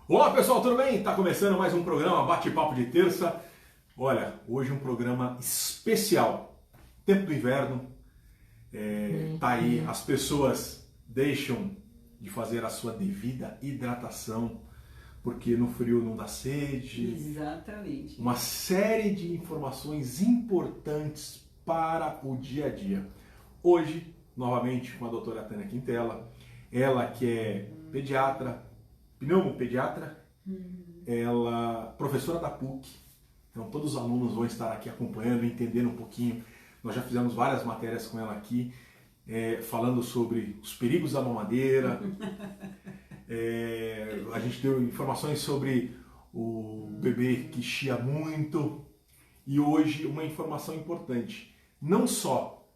Olá pessoal, tudo bem? Tá começando mais um programa Bate-Papo de Terça. Olha, hoje um programa especial. Tempo do inverno, tá aí, as pessoas deixam de fazer a sua devida hidratação, porque no frio não dá sede. Exatamente. Uma série de informações importantes para o dia a dia. Hoje, novamente, com a doutora Tânia Quintela, ela que é pediatra, pneumopediatra, ela professora da PUC, então todos os alunos vão estar aqui acompanhando, entendendo um pouquinho. Nós já fizemos várias matérias com ela aqui, falando sobre os perigos da mamadeira, a gente deu informações sobre o bebê que chia muito, e hoje uma informação importante, não só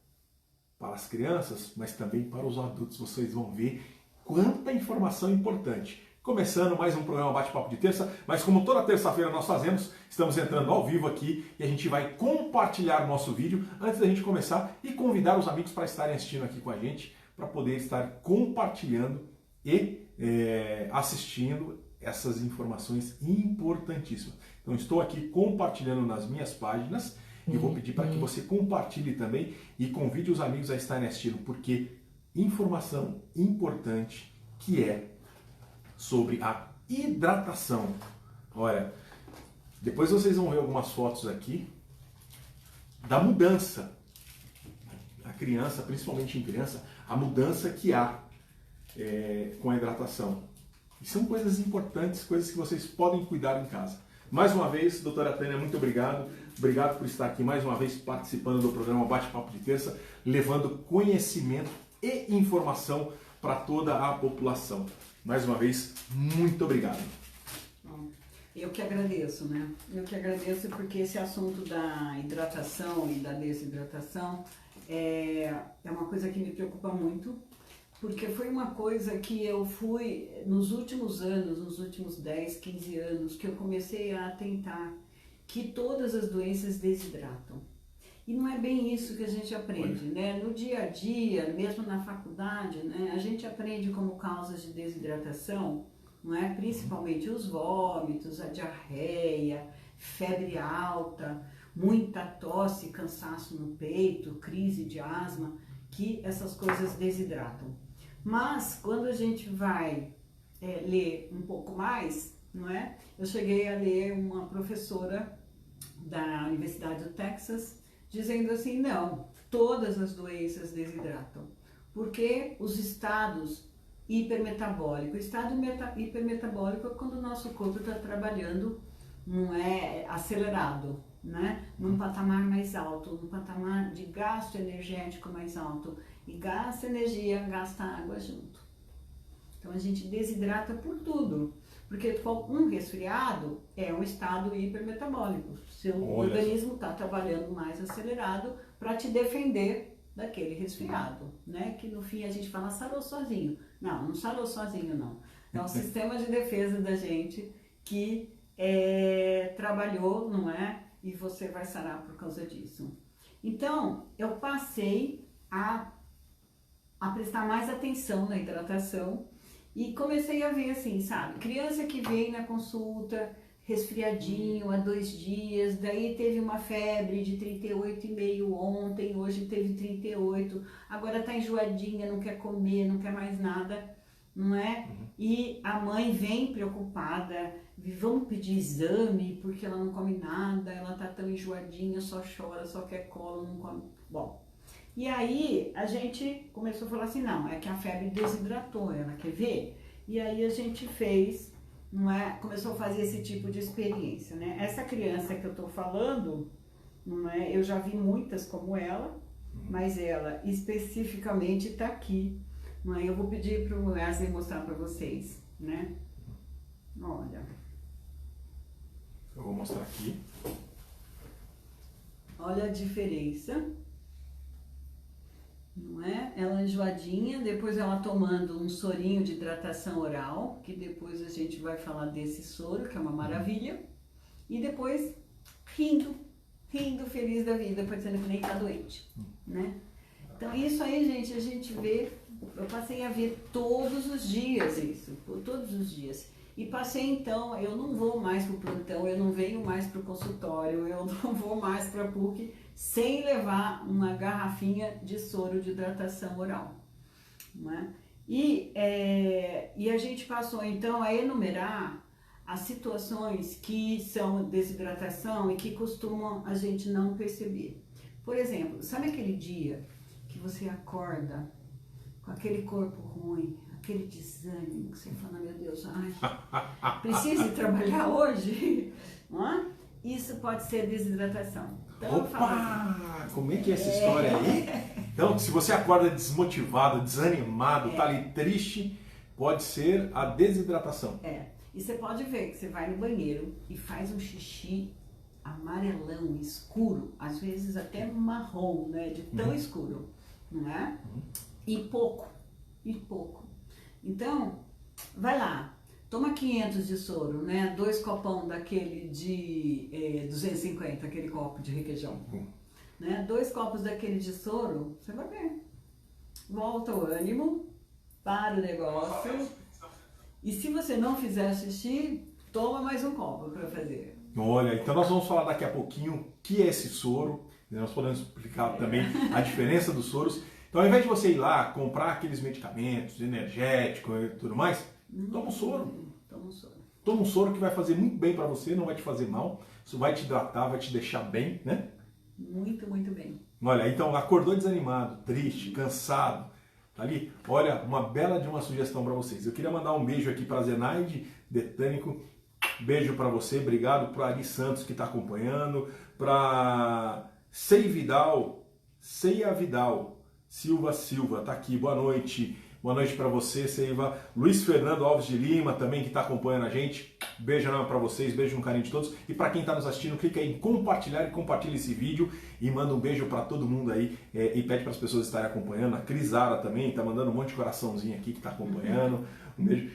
para as crianças, mas também para os adultos. Vocês vão ver quanta informação importante. Começando mais um programa Bate-Papo de Terça, mas como toda terça-feira nós fazemos, estamos entrando ao vivo aqui e a gente vai compartilhar nosso vídeo antes da gente começar e convidar os amigos para estarem assistindo aqui com a gente, para poder estar compartilhando e assistindo essas informações importantíssimas. Então estou aqui compartilhando nas minhas páginas e vou pedir para que você compartilhe também e convide os amigos a estarem assistindo, porque informação importante que é sobre a hidratação. Olha, depois vocês vão ver algumas fotos aqui da mudança. A criança, principalmente em criança, a mudança que há com a hidratação. E são coisas importantes, coisas que vocês podem cuidar em casa. Mais uma vez, doutora Tânia, muito obrigado. Obrigado por estar aqui mais uma vez participando do programa Bate-Papo de Terça, levando conhecimento e informação para toda a população. Mais uma vez, muito obrigado. Eu que agradeço, né? Eu que agradeço porque esse assunto da hidratação e da desidratação é uma coisa que me preocupa muito, porque foi uma coisa que eu fui, nos últimos anos, nos últimos 10, 15 anos, que eu comecei a atentar que todas as doenças desidratam. E não é bem isso que a gente aprende, né? No dia a dia, mesmo na faculdade, né, a gente aprende como causas de desidratação, não é? Principalmente os vômitos, a diarreia, febre alta, muita tosse, cansaço no peito, crise de asma, que essas coisas desidratam. Mas quando a gente vai ler um pouco mais, não é? Eu cheguei a ler uma professora da Universidade do Texas, dizendo assim, não, todas as doenças desidratam, porque os estados hipermetabólicos, o estado hipermetabólico é quando o nosso corpo está trabalhando, não é acelerado, né? Num patamar mais alto, num patamar de gasto energético mais alto, e gasta energia, gasta água junto. Então a gente desidrata por tudo. Porque um resfriado é um estado hipermetabólico. Seu organismo está trabalhando mais acelerado para te defender daquele resfriado, né? Que no fim a gente fala, sarou sozinho. Não, não sarou sozinho não. É um sistema de defesa da gente que trabalhou, não é? E você vai sarar por causa disso. Então, eu passei a prestar mais atenção na hidratação. E comecei a ver assim, sabe, criança que vem na consulta, resfriadinho há 2 dias, daí teve uma febre de 38,5 ontem, hoje teve 38, agora tá enjoadinha, não quer comer, não quer mais nada, não é? E a mãe vem preocupada, vamos pedir exame porque ela não come nada, ela tá tão enjoadinha, só chora, só quer colo, não come. Bom, e aí a gente começou a falar assim, não, é que a febre desidratou, ela quer ver? E aí a gente fez, não é? Começou a fazer esse tipo de experiência, né? Essa criança que eu tô falando, não é? Eu já vi muitas como ela, mas ela especificamente tá aqui, não é? Eu vou pedir para o Wesley mostrar para vocês, né? Olha. Eu vou mostrar aqui. Olha a diferença. Não é? Ela enjoadinha, depois ela tomando um sorinho de hidratação oral, que depois a gente vai falar desse soro, que é uma maravilha, e depois rindo feliz da vida, parecendo que nem tá doente, né? Então isso aí, gente, a gente vê, eu passei a ver todos os dias isso, todos os dias. E passei então, eu não vou mais para o plantão, eu não venho mais para o consultório, eu não vou mais para a PUC sem levar uma garrafinha de soro de hidratação oral. Né? E a gente passou então a enumerar as situações que são desidratação e que costumam a gente não perceber. Por exemplo, sabe aquele dia que você acorda com aquele corpo ruim, aquele desânimo, que você fala, meu Deus, ai, preciso ir trabalhar hoje? Não é? Isso pode ser desidratação. Então, opa! Como é que é essa história aí? Então, se você acorda desmotivado, desanimado, tá ali triste, pode ser a desidratação. E você pode ver que você vai no banheiro e faz um xixi amarelão, escuro, às vezes até marrom, né? De tão escuro, não é? E pouco. Então, vai lá, toma 500 de soro, né? 2 copão daquele de 250, aquele copo de requeijão. Né? 2 copos daquele de soro, você vai ver. Volta o ânimo, para o negócio. E se você não fizer xixi, toma mais um copo para fazer. Olha, então nós vamos falar daqui a pouquinho o que é esse soro. Nós podemos explicar também a diferença dos soros. Então, ao invés de você ir lá comprar aqueles medicamentos, energéticos e tudo mais, toma um soro. Toma um soro que vai fazer muito bem para você, não vai te fazer mal. Isso vai te hidratar, vai te deixar bem, né? Muito, muito bem. Olha, então acordou desanimado, triste, cansado, tá ali? Olha, uma bela de uma sugestão para vocês. Eu queria mandar um beijo aqui para Zenaide Detânico. Beijo para você, obrigado para Ari Santos que está acompanhando, para Ceia Vidal, Silva, tá aqui, boa noite para você, Seiva. Luiz Fernando Alves de Lima também que está acompanhando a gente, beijo para vocês, beijo no carinho de todos. E para quem está nos assistindo, clica aí em compartilhar e compartilha esse vídeo e manda um beijo para todo mundo aí e pede para as pessoas estarem acompanhando. A Crisara também está mandando um monte de coraçãozinho aqui que está acompanhando, um beijo.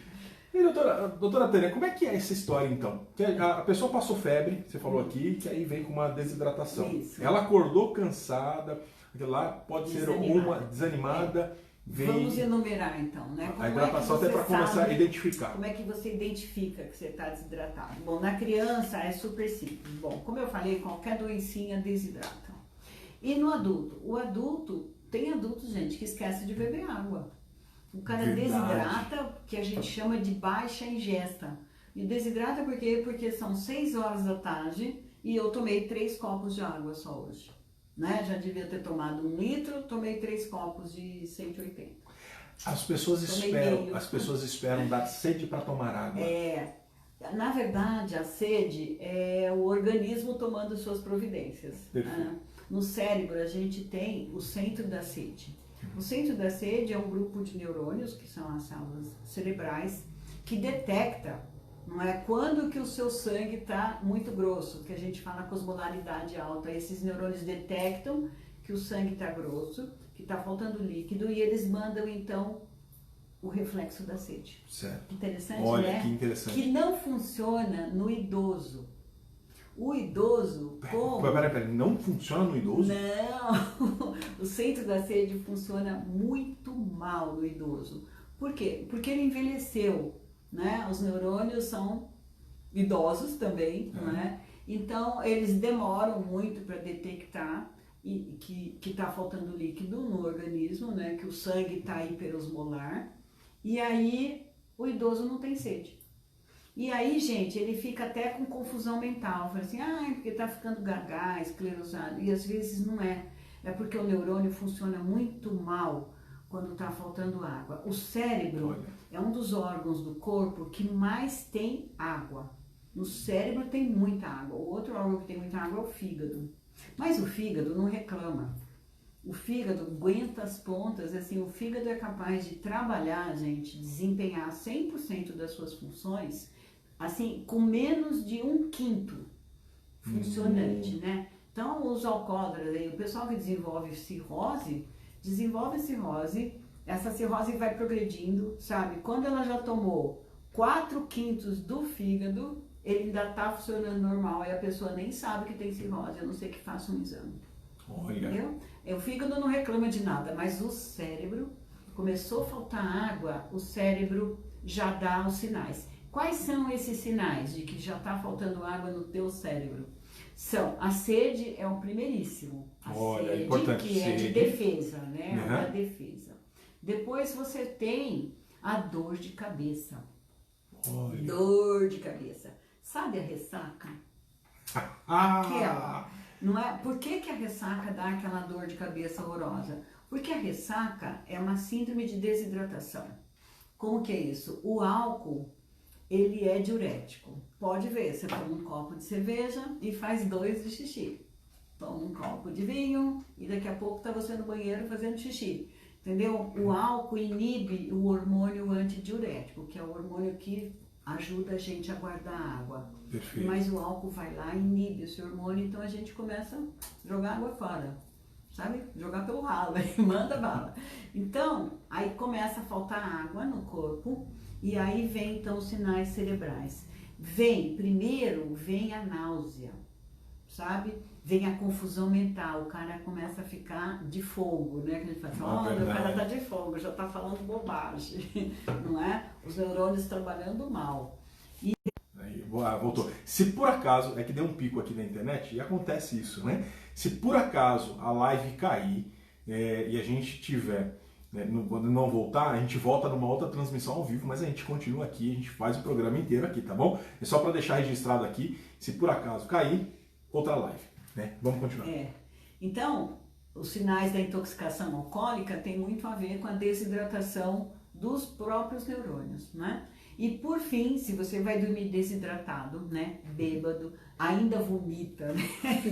E doutora Tânia, como é que é essa história então? A pessoa passou febre, você falou aqui, que aí vem com uma desidratação. Isso. Ela acordou cansada, lá pode ser uma desanimada. Vamos enumerar então, né? A hidratação até para começar a identificar. Como é que você identifica que você está desidratado? Bom, na criança é super simples. Bom, como eu falei, qualquer doencinha desidrata. E no adulto? O adulto, tem adultos, gente, que esquece de beber água. O cara desidrata, que a gente chama de baixa ingesta. E desidrata por quê? Porque são 6 horas da tarde e eu tomei 3 copos de água só hoje. Né? Já devia ter tomado 1 litro, tomei 3 copos de 180. As pessoas esperam dar sede para tomar água. Na verdade, a sede é o organismo tomando suas providências. Né? No cérebro a gente tem o centro da sede. O centro da sede é um grupo de neurônios, que são as células cerebrais, que detecta, não é, quando que o seu sangue está muito grosso, que a gente fala com osmolaridade alta. Esses neurônios detectam que o sangue está grosso, que está faltando líquido, e eles mandam então o reflexo da sede. Certo. Interessante, olha, né? Que interessante. Que não funciona no idoso. O idoso, como... Peraí, não funciona no idoso? Não, o centro da sede funciona muito mal no idoso. Por quê? Porque ele envelheceu, né? Os neurônios são idosos também, né? Então eles demoram muito para detectar que está faltando líquido no organismo, né? Que o sangue está hiperosmolar, e aí o idoso não tem sede. E aí, gente, ele fica até com confusão mental. Fala assim, porque tá ficando gaga, esclerosado. E às vezes não é. É porque o neurônio funciona muito mal quando tá faltando água. O cérebro é um dos órgãos do corpo que mais tem água. No cérebro tem muita água. O outro órgão que tem muita água é o fígado. Mas o fígado não reclama. O fígado aguenta as pontas, assim, o fígado é capaz de trabalhar, gente, desempenhar 100% das suas funções, assim, com menos de 1/5 funcionante, né? Então, os alcoólatras, o pessoal que desenvolve cirrose, essa cirrose vai progredindo, sabe? Quando ela já tomou 4/5 do fígado, ele ainda tá funcionando normal, aí a pessoa nem sabe que tem cirrose, a não ser que faça um exame. Olha. Entendeu? O fígado não reclama de nada, mas o cérebro, começou a faltar água, o cérebro já dá os sinais. Quais são esses sinais de que já está faltando água no teu cérebro? A sede é o primeiríssimo. A sede, importante, que é de defesa, né? Uhum. Da defesa. Depois você tem a dor de cabeça. Olha. Dor de cabeça. Sabe a ressaca? Aquela. Não é? Por que a ressaca dá aquela dor de cabeça horrorosa? Porque a ressaca é uma síndrome de desidratação. Como que é isso? O álcool, ele é diurético. Pode ver, você toma um copo de cerveja e faz 2 de xixi. Toma um copo de vinho e daqui a pouco tá você no banheiro fazendo xixi. Entendeu? O álcool inibe o hormônio antidiurético, que é o hormônio que ajuda a gente a guardar água. Perfeito. Mas o álcool vai lá e inibe esse hormônio, então a gente começa a jogar água fora. Sabe? Jogar pelo ralo, manda bala. Então, aí começa a faltar água no corpo e aí vem então os sinais cerebrais. Primeiro vem a náusea, sabe? Vem a confusão mental, o cara começa a ficar de fogo, né? Que a gente fala, olha, o cara tá de fogo, já tá falando bobagem, não é? Os neurônios trabalhando mal. Voltou. Se por acaso, é que deu um pico aqui na internet e acontece isso, né? Se por acaso a live cair e a gente tiver, quando não voltar, a gente volta numa outra transmissão ao vivo, mas a gente continua aqui, a gente faz o programa inteiro aqui, tá bom? É só para deixar registrado aqui, se por acaso cair, outra live, né? Vamos continuar. Então, os sinais da intoxicação alcoólica têm muito a ver com a desidratação dos próprios neurônios, né? E por fim, se você vai dormir desidratado, né, bêbado, ainda vomita, né,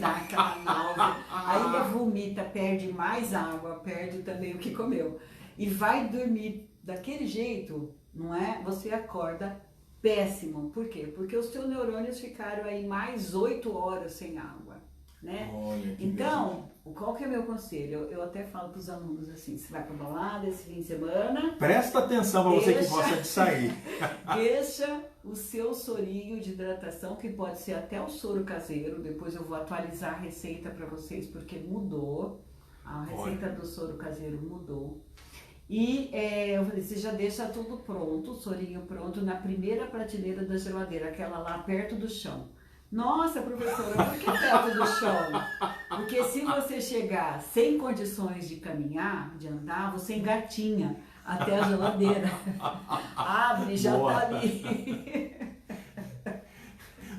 dá aquela náusea, ainda vomita, perde mais água, perde também o que comeu. E vai dormir daquele jeito, não é? Você acorda péssimo. Por quê? Porque os seus neurônios ficaram aí mais 8 horas sem água, né? Olha, então, qual que é o meu conselho? Eu até falo para os alunos assim, você vai para balada esse fim de semana... Presta atenção para você que gosta de sair. Deixa o seu sorinho de hidratação, que pode ser até o soro caseiro, depois eu vou atualizar a receita para vocês, porque mudou, a receita do soro caseiro mudou. E eu falei, você já deixa tudo pronto, o sorinho pronto, na primeira prateleira da geladeira, aquela lá perto do chão. Nossa, professora, por que perto do chão? Porque se você chegar sem condições de caminhar, de andar, você engatinha até a geladeira. Abre, já Boa. tá ali.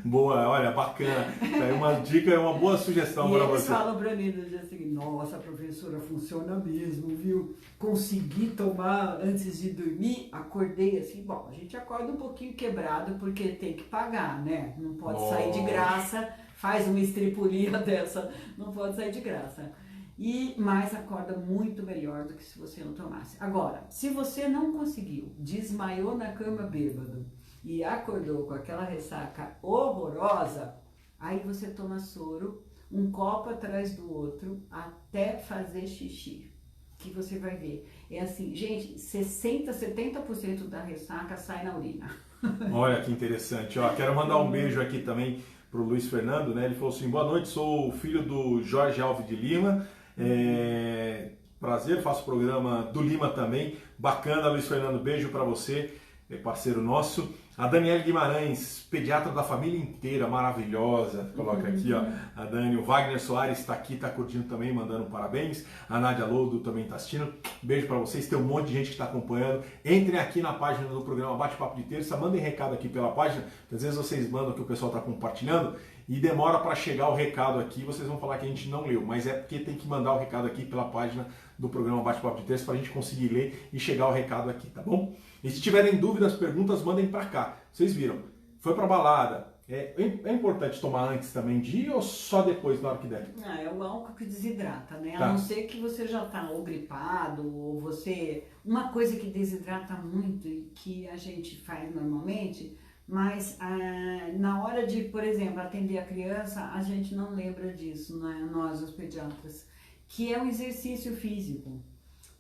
Boa, olha, bacana. É uma dica, é uma boa sugestão para você. Eles falam para mim no dia seguinte, nossa, professora, funciona mesmo, viu? Consegui tomar antes de dormir, acordei assim, bom, a gente acorda um pouquinho quebrado porque tem que pagar, né? Não pode sair de graça, faz uma estripulia dessa, não pode sair de graça. Mas acorda muito melhor do que se você não tomasse. Agora, se você não conseguiu, desmaiou na cama bêbado e acordou com aquela ressaca horrorosa, aí você toma soro, um copo atrás do outro, até fazer xixi, que você vai ver. É assim, gente, 60%, 70% da ressaca sai na urina. Olha que interessante. Ó, quero mandar um beijo aqui também para o Luiz Fernando, né? Ele falou assim, boa noite, sou o filho do Jorge Alves de Lima. Prazer, faço o programa do Lima também. Bacana, Luiz Fernando, beijo para você, parceiro nosso. A Daniela Guimarães, pediatra da família inteira, maravilhosa, coloca aqui, ó, a Dani. O Wagner Soares está aqui, está curtindo também, mandando parabéns. A Nádia Loudo também está assistindo. Beijo para vocês, tem um monte de gente que está acompanhando. Entrem aqui na página do programa Bate-Papo de Terça, mandem recado aqui pela página, às vezes vocês mandam que o pessoal está compartilhando e demora para chegar o recado aqui, vocês vão falar que a gente não leu, mas é porque tem que mandar o recado aqui pela página do programa Bate-Papo de Terça para a gente conseguir ler e chegar o recado aqui, tá bom? E se tiverem dúvidas, perguntas, mandem para cá. Vocês viram, foi para balada. É importante tomar antes também de ir ou só depois, na hora que der? É o álcool que desidrata, né? Tá. A não ser que você já tá ou gripado, ou você... Uma coisa que desidrata muito e que a gente faz normalmente, mas na hora de, por exemplo, atender a criança, a gente não lembra disso, né? Nós, os pediatras, que é o exercício físico.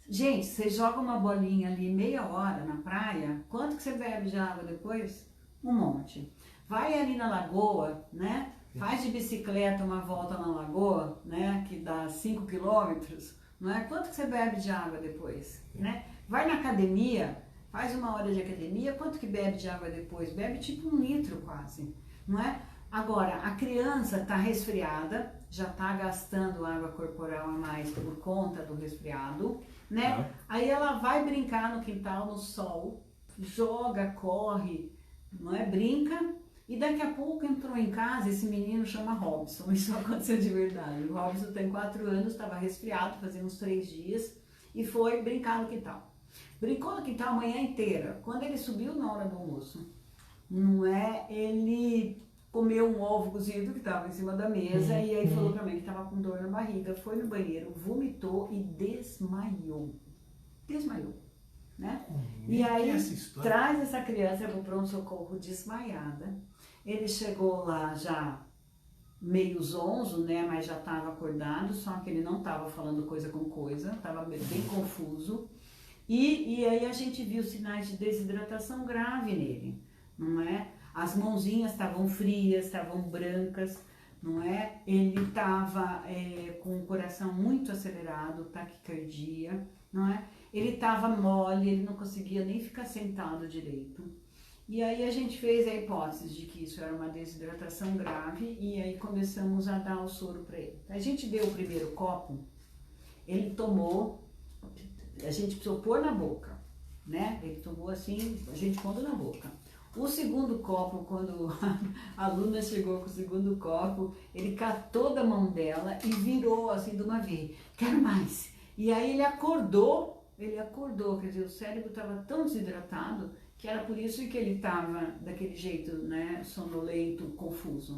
Gente, você joga uma bolinha ali meia hora na praia, quanto que você bebe de água depois? Um monte. Vai ali na lagoa, né? Faz de bicicleta uma volta na lagoa, né? Que dá 5 quilômetros, não é? Quanto que você bebe de água depois, né? Vai na academia, faz 1 hora de academia, quanto que bebe de água depois? Bebe tipo 1 litro quase, não é? Agora, a criança está resfriada, já está gastando água corporal a mais por conta do resfriado, né? Aí ela vai brincar no quintal, no sol, joga, corre, não é? Brinca, e daqui a pouco entrou em casa, esse menino chama Robson, isso aconteceu de verdade. O Robson tem 4 anos, estava resfriado, fazia uns 3 dias, e foi brincar no quintal. Brincou no quintal a manhã inteira. Quando ele subiu na hora do almoço, não é? Ele comeu um ovo cozido que estava em cima da mesa e aí falou pra mim que estava com dor na barriga, foi no banheiro, vomitou e desmaiou. Desmaiou, né? E aí traz essa criança para o pronto-socorro desmaiada. Ele chegou lá já meio zonzo, né? Mas já estava acordado, só que ele não estava falando coisa com coisa, estava bem confuso. E aí a gente viu sinais de desidratação grave nele, não é? As mãozinhas estavam frias, estavam brancas, não é? Ele estava com o coração muito acelerado, taquicardia, não é? Ele estava mole, ele não conseguia nem ficar sentado direito. E aí a gente fez a hipótese de que isso era uma desidratação grave e aí começamos a dar o soro para ele. A gente deu o primeiro copo, ele tomou, a gente precisou pôr na boca, né? Ele tomou assim, a gente pondo na boca. O segundo copo, quando a aluna chegou com o segundo copo, ele catou da mão dela e virou assim de uma vez, quero mais. E aí ele acordou, quer dizer, o cérebro estava tão desidratado que era por isso que ele estava daquele jeito, né, sonolento, confuso.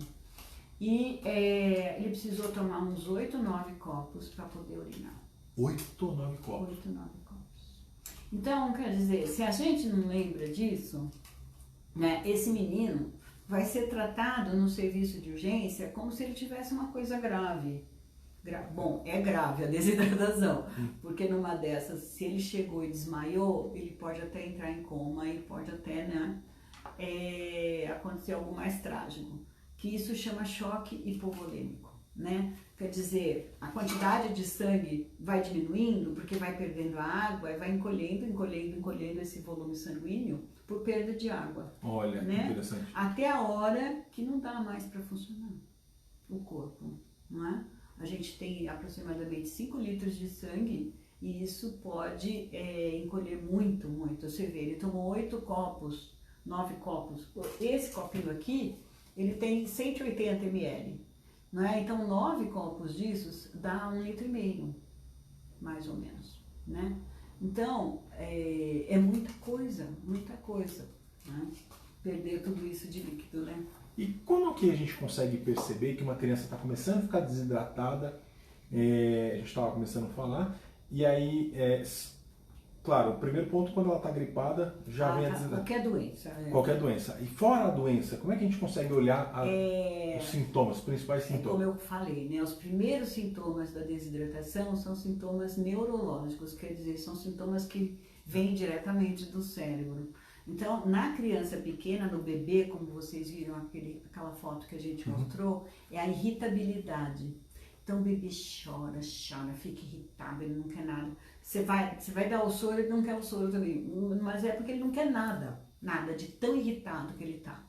E ele precisou tomar uns 8, 9 copos para poder urinar. 8 ou 9 copos? 8, 9 copos. Então, quer dizer, se a gente não lembra disso, né, esse menino vai ser tratado no serviço de urgência como se ele tivesse uma coisa grave. Bom, é grave a desidratação, porque numa dessas, se ele chegou e desmaiou, ele pode até entrar em coma e pode até, né, acontecer algo mais trágico, que isso chama choque hipovolêmico, né? Quer dizer, a quantidade de sangue vai diminuindo porque vai perdendo a água e vai encolhendo esse volume sanguíneo por perda de água. Olha, né? que interessante. Até a hora que não dá mais para funcionar o corpo, não é? A gente tem aproximadamente 5 litros de sangue e isso pode encolher muito, muito. Você vê, ele tomou 8 copos, 9 copos. Esse copinho aqui, ele tem 180 ml. Não é? Então, 9 copos disso dá 1,5 litro, mais ou menos. Né? Então, é muita coisa, né? Perder tudo isso de líquido, né? E como que a gente consegue perceber que uma criança está começando a ficar desidratada? A gente estava começando a falar, e aí, claro, o primeiro ponto, quando ela está gripada, já vem a desidratação. Qualquer doença. Qualquer doença. E fora a doença, como é que a gente consegue olhar os sintomas, os principais sintomas? Como eu falei, né? Os primeiros sintomas da desidratação são sintomas neurológicos, quer dizer, são sintomas que vêm diretamente do cérebro. Então, na criança pequena, no bebê, como vocês viram aquela foto que a gente mostrou, é a irritabilidade. Então, o bebê chora, fica irritado, ele não quer nada. Você vai dar o soro, ele não quer o soro também. Mas é porque ele não quer nada, de tão irritado que ele tá.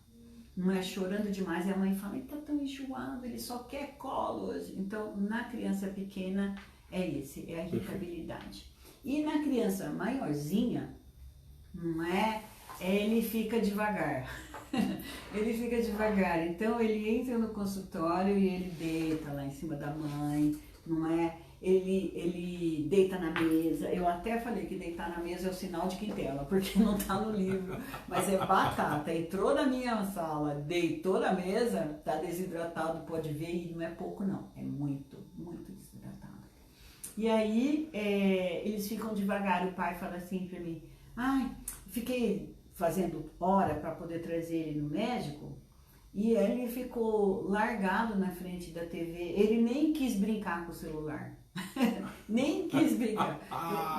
Não é chorando demais, e a mãe fala, ele tá tão enjoado, ele só quer colo hoje. Então, na criança pequena, é a irritabilidade. E na criança maiorzinha, não é? Ele fica devagar. Ele fica devagar. Então ele entra no consultório e ele deita lá em cima da mãe, não é? Ele deita na mesa. Eu até falei que deitar na mesa é o sinal de quintela, porque não tá no livro. Mas é batata. Entrou na minha sala, deitou na mesa, tá desidratado, pode ver, e não é pouco não. É muito, muito desidratado. E aí eles ficam devagar. O pai fala assim pra mim, fiquei fazendo hora para poder trazer ele no médico, e ele ficou largado na frente da TV, ele nem quis brincar com o celular, nem quis brincar,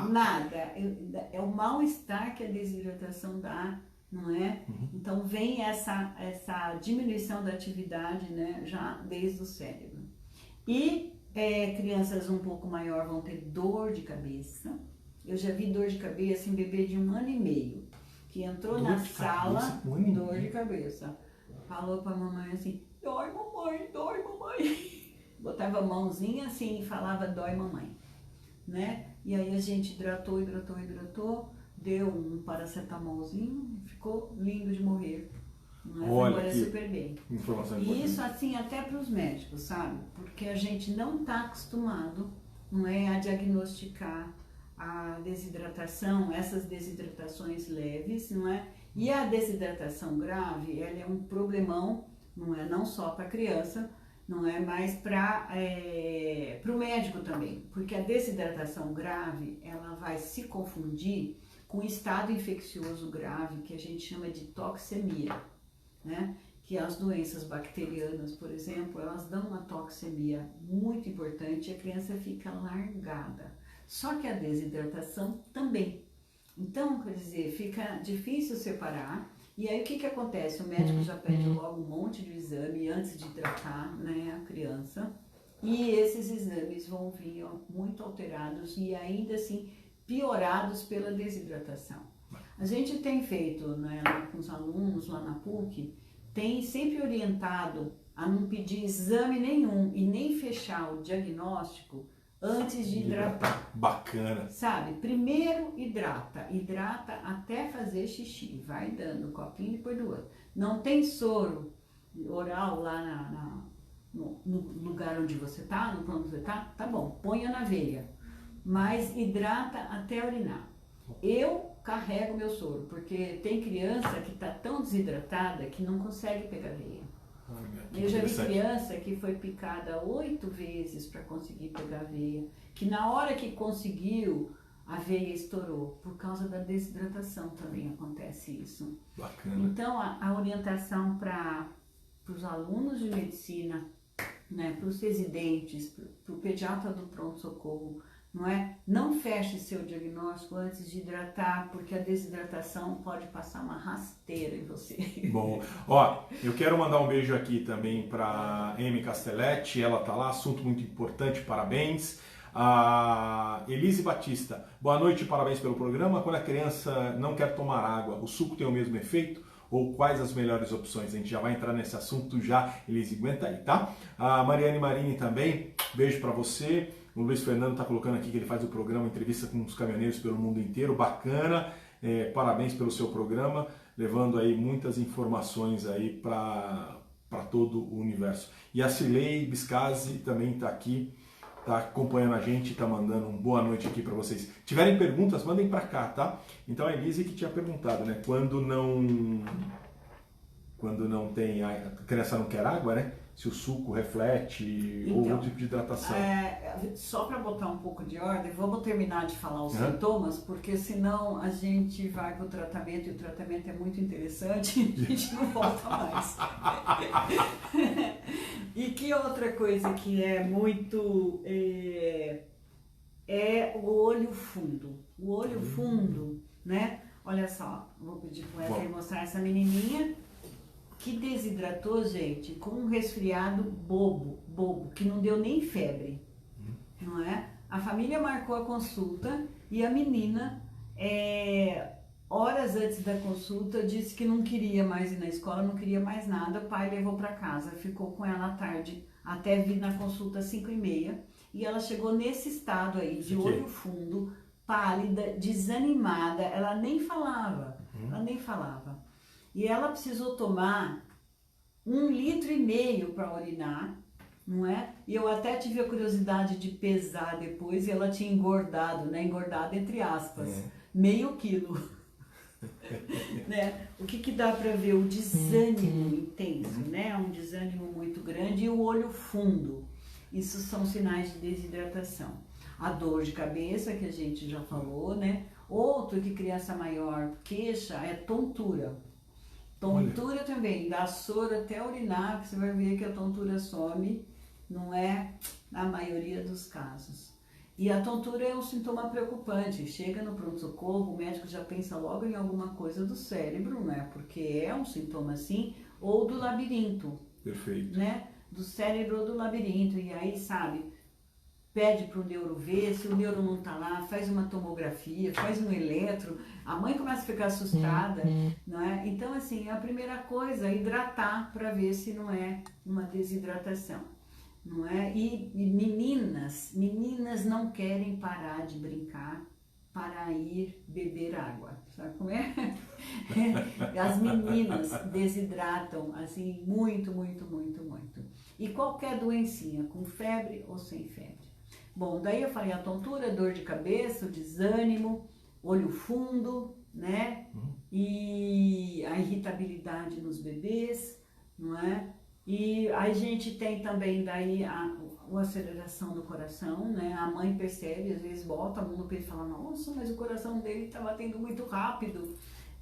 nada, é o mal-estar que a desidratação dá, não é? Então vem essa diminuição da atividade, né, já desde o cérebro. E crianças um pouco maior vão ter dor de cabeça. Eu já vi dor de cabeça em bebê de 1 ano e meio. que entrou Dor na de sala, cabeça com ninguém. dor de cabeça. Falou pra mamãe assim, dói mamãe. Botava a mãozinha assim e falava, dói mamãe, né? E aí a gente hidratou, deu um paracetamolzinho, ficou lindo de morrer. Não é? Olha Agora que super bem. informação E importante. isso assim até para os médicos, sabe? Porque a gente não está acostumado, não é, a diagnosticar a desidratação, essas desidratações leves, não é? E a desidratação grave, ela é um problemão, não é, não só para a criança, não é, mas para o médico também, porque a desidratação grave, ela vai se confundir com estado infeccioso grave, que a gente chama de toxemia, né? Que as doenças bacterianas, por exemplo, elas dão uma toxemia muito importante e a criança fica largada. Só que a desidratação também. Então, quer dizer, fica difícil separar. E aí o que acontece? O médico já pede logo um monte de exame antes de tratar, né, a criança. E esses exames vão vir muito alterados e ainda assim piorados pela desidratação. A gente tem feito, né, com os alunos lá na PUC, tem sempre orientado a não pedir exame nenhum e nem fechar o diagnóstico antes de hidratar. Bacana. Sabe? Primeiro hidrata até fazer xixi, vai dando copinho depois do outro. Não tem soro oral lá no lugar onde você tá, no ponto onde você tá bom, ponha na veia, mas hidrata até urinar. Eu carrego meu soro, porque tem criança que está tão desidratada que não consegue pegar veia. Eu já vi criança que foi picada 8 vezes para conseguir pegar veia, que na hora que conseguiu, a veia estourou. Por causa da desidratação também acontece isso. Bacana. Então, a orientação para os alunos de medicina, né, para os residentes, para o pediatra do pronto-socorro, não é? Não feche seu diagnóstico antes de hidratar, porque a desidratação pode passar uma rasteira em você. Bom, ó, eu quero mandar um beijo aqui também para Amy Castelletti, ela tá lá, assunto muito importante, parabéns. A Elise Batista, boa noite, parabéns pelo programa. Quando a criança não quer tomar água, o suco tem o mesmo efeito? Ou quais as melhores opções? A gente já vai entrar nesse assunto já, Elise, aguenta aí, tá? A Mariane Marini também, beijo para você. O Luiz Fernando está colocando aqui que ele faz o programa Entrevista com os Caminhoneiros pelo Mundo Inteiro, bacana, parabéns pelo seu programa, levando aí muitas informações aí para todo o universo. E a Cilei Biscazzi também está aqui, está acompanhando a gente, está mandando uma boa noite aqui para vocês. Tiverem perguntas, mandem para cá, tá? Então a Elise que tinha perguntado, né, quando não tem, a criança não quer água, né? Se o suco reflete ou outro tipo de hidratação. Só para botar um pouco de ordem, vamos terminar de falar os sintomas, porque senão a gente vai para o tratamento e o tratamento é muito interessante e a gente não volta mais. E que outra coisa que é muito... é o olho fundo. O olho fundo, né? Olha só, vou pedir para o Wesley mostrar essa menininha que desidratou, gente, com um resfriado bobo, que não deu nem febre, não é? A família marcou a consulta e a menina, horas antes da consulta, disse que não queria mais ir na escola, não queria mais nada, o pai levou para casa, ficou com ela à tarde, até vir na consulta às 5h30, e ela chegou nesse estado aí, de olho fundo, pálida, desanimada, ela nem falava. E ela precisou tomar 1,5 litro para urinar, não é? E eu até tive a curiosidade de pesar depois e ela tinha engordado, né? Engordado entre aspas, meio quilo. Né? O que dá para ver? O desânimo intenso, né? Um desânimo muito grande e o olho fundo. Isso são sinais de desidratação. A dor de cabeça, que a gente já falou, né? Outro que criança maior queixa é tontura. Tontura também, dá soro até urinar, que você vai ver que a tontura some, não é na maioria dos casos. E a tontura é um sintoma preocupante, chega no pronto-socorro, o médico já pensa logo em alguma coisa do cérebro, né? Porque é um sintoma assim, ou do labirinto. Perfeito. Né? Do cérebro ou do labirinto, e aí, sabe, pede para o neuro ver, se o neuro não está lá, faz uma tomografia, faz um eletro, a mãe começa a ficar assustada, não é? Então, assim, a primeira coisa é hidratar para ver se não é uma desidratação, não é? E meninas não querem parar de brincar para ir beber água, sabe como é? As meninas desidratam, assim, muito, muito, muito, muito. E qualquer doencinha, com febre ou sem febre. Bom, daí eu falei a tontura, dor de cabeça, o desânimo, olho fundo, né? E a irritabilidade nos bebês, não é? E a gente tem também daí a aceleração do coração, né? A mãe percebe, às vezes bota a mão no peito e fala, nossa, mas o coração dele está batendo muito rápido,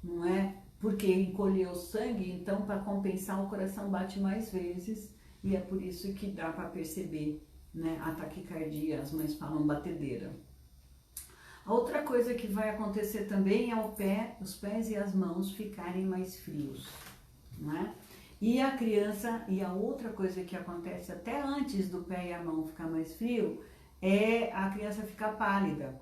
não é? Porque encolheu o sangue, então para compensar o coração bate mais vezes e é por isso que dá para perceber, né? A taquicardia, as mães falam batedeira. A outra coisa que vai acontecer também é os pés e as mãos ficarem mais frios, não é? E a criança, e a outra coisa que acontece até antes do pé e a mão ficar mais frio, é a criança ficar pálida.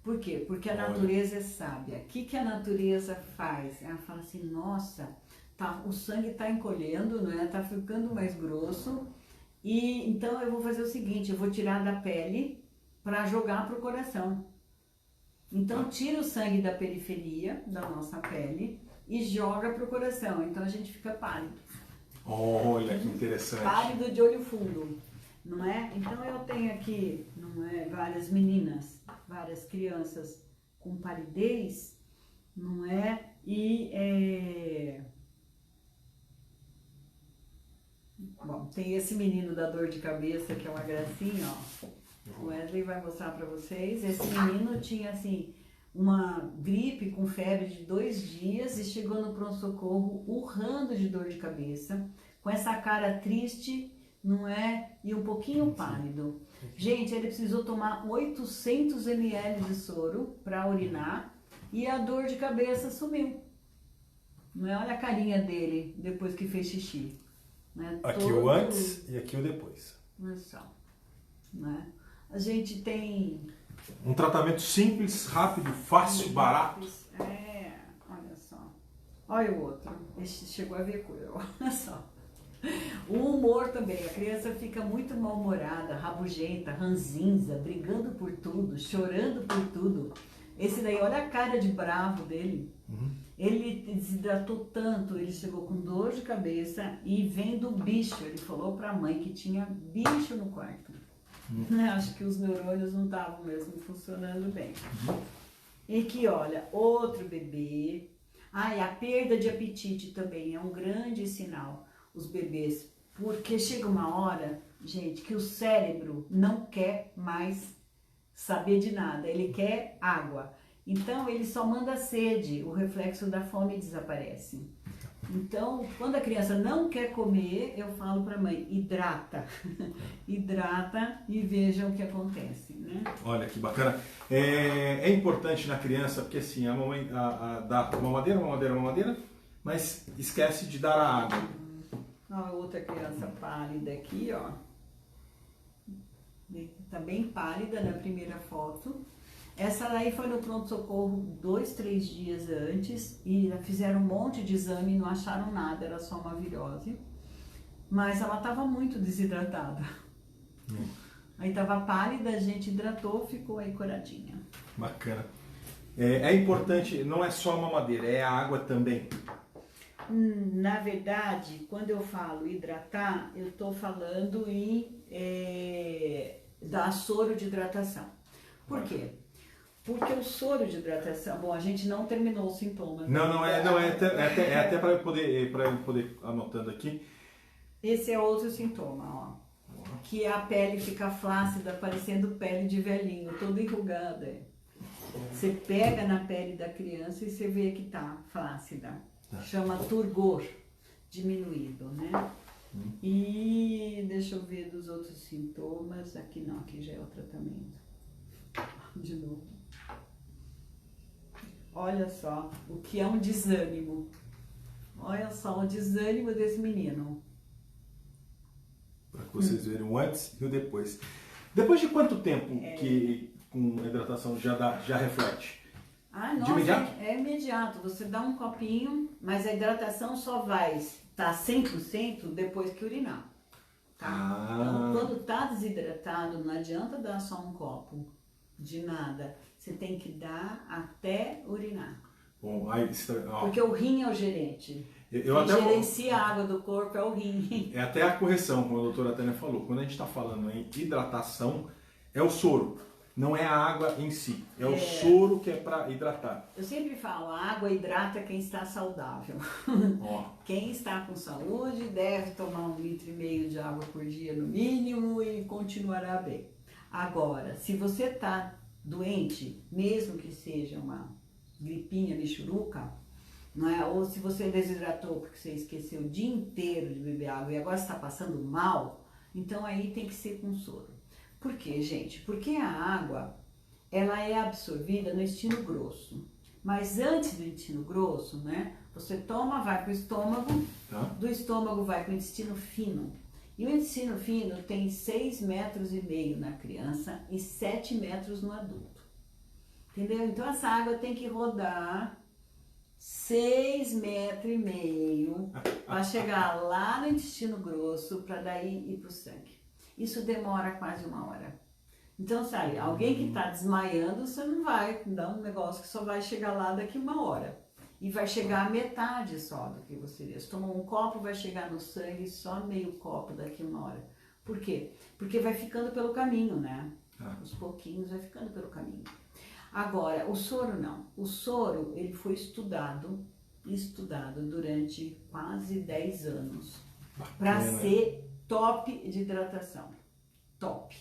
Por quê? Porque a natureza é sábia. O que a natureza faz? Ela fala assim, nossa, o sangue está encolhendo, não é? Está ficando mais grosso, e então eu vou fazer o seguinte, eu vou tirar da pele para jogar para o coração. Então tira o sangue da periferia da nossa pele e joga para o coração, então a gente fica pálido. Olha que interessante. Pálido de olho fundo, não é? Então eu tenho aqui, não é, várias meninas, várias crianças com palidez, não é? E bom, tem esse menino da dor de cabeça que é uma gracinha, ó. O Wesley vai mostrar para vocês. Esse menino tinha assim uma gripe com febre de 2 dias e chegou no pronto-socorro urrando de dor de cabeça, com essa cara triste, não é? E um pouquinho pálido. Gente, ele precisou tomar 800 ml de soro para urinar e a dor de cabeça sumiu. Não é? Olha a carinha dele depois que fez xixi. Né? Aqui o antes e aqui o depois. Olha só. Né? A gente tem um tratamento simples, rápido, fácil, barato. Olha só. Olha o outro. Esse chegou a ver coisa. Olha só. O humor também. A criança fica muito mal-humorada, rabugenta, ranzinza, brigando por tudo, chorando por tudo. Esse daí, olha a cara de bravo dele. Ele desidratou tanto, ele chegou com dor de cabeça e vendo bicho. Ele falou para a mãe que tinha bicho no quarto. Acho que os neurônios não estavam mesmo funcionando bem. E que, olha, outro bebê. E a perda de apetite também é um grande sinal, os bebês. Porque chega uma hora, gente, que o cérebro não quer mais saber de nada. Ele quer água. Então, ele só manda sede. O reflexo da fome desaparece. Então, quando a criança não quer comer, eu falo para a mãe, hidrata. Hidrata e veja o que acontece, né? Olha que bacana. É importante na criança, porque assim, a mamãe dá mamadeira, mas esquece de dar a água. A outra criança pálida aqui, ó. Tá bem pálida na primeira foto. Essa daí foi no pronto-socorro 2, 3 dias antes e fizeram um monte de exame e não acharam nada, era só uma virose. Mas ela estava muito desidratada. Aí estava pálida, a gente hidratou, ficou aí coradinha. Bacana. É importante, não é só a mamadeira, é a água também. Na verdade, quando eu falo hidratar, eu estou falando em dar soro de hidratação. Por quê? Porque o soro de hidratação, bom, a gente não terminou os sintomas. É até para eu poder anotando aqui. Esse é outro sintoma, ó. Que a pele fica flácida, parecendo pele de velhinho, toda enrugada. Você pega na pele da criança e você vê que tá flácida. Chama turgor, diminuído, né? E deixa eu ver dos outros sintomas. Aqui não, aqui já é o tratamento. De novo. Olha só o que é um desânimo. Olha só o desânimo desse menino. Para que vocês verem o antes e o depois. Depois de quanto tempo que com hidratação já reflete? Ah, nossa, De imediato? é imediato. Você dá um copinho, mas a hidratação só vai estar 100% depois que urinar. Tá? Então, quando tá desidratado, não adianta dar só um copo de nada. Você tem que dar até urinar. Bom, aí, Porque o rim é o gerente. Quem gerencia a água do corpo é o rim. É até a correção, como a doutora Tânia falou. Quando a gente está falando em hidratação, é o soro. Não é a água em si. É o soro que é para hidratar. Eu sempre falo, a água hidrata quem está saudável. Quem está com saúde deve tomar 1,5 litro de água por dia no mínimo e continuará bem. Agora, se você está doente, mesmo que seja uma gripinha, michuruca, não é? Ou se você desidratou porque você esqueceu o dia inteiro de beber água e agora está passando mal, então aí tem que ser com soro. Por quê, gente? Porque a água, ela é absorvida no intestino grosso. Mas antes do intestino grosso, né? Você toma, vai para o estômago, do estômago vai para o intestino fino. E o intestino fino tem 6,5 metros na criança e 7 metros no adulto. Entendeu? Então essa água tem que rodar 6,5 metros para chegar lá no intestino grosso, para daí ir para o sangue. Isso demora quase 1 hora. Então, sabe, alguém que está desmaiando, você não vai dar um negócio que só vai chegar lá daqui 1 hora. E vai chegar a metade só do que você deu. Se tomar um copo, vai chegar no sangue só meio copo daqui 1 hora. Por quê? Porque vai ficando pelo caminho, né? Aos pouquinhos vai ficando pelo caminho. Agora, o soro não. O soro, ele foi estudado durante quase 10 anos. Para ser top de hidratação. Top.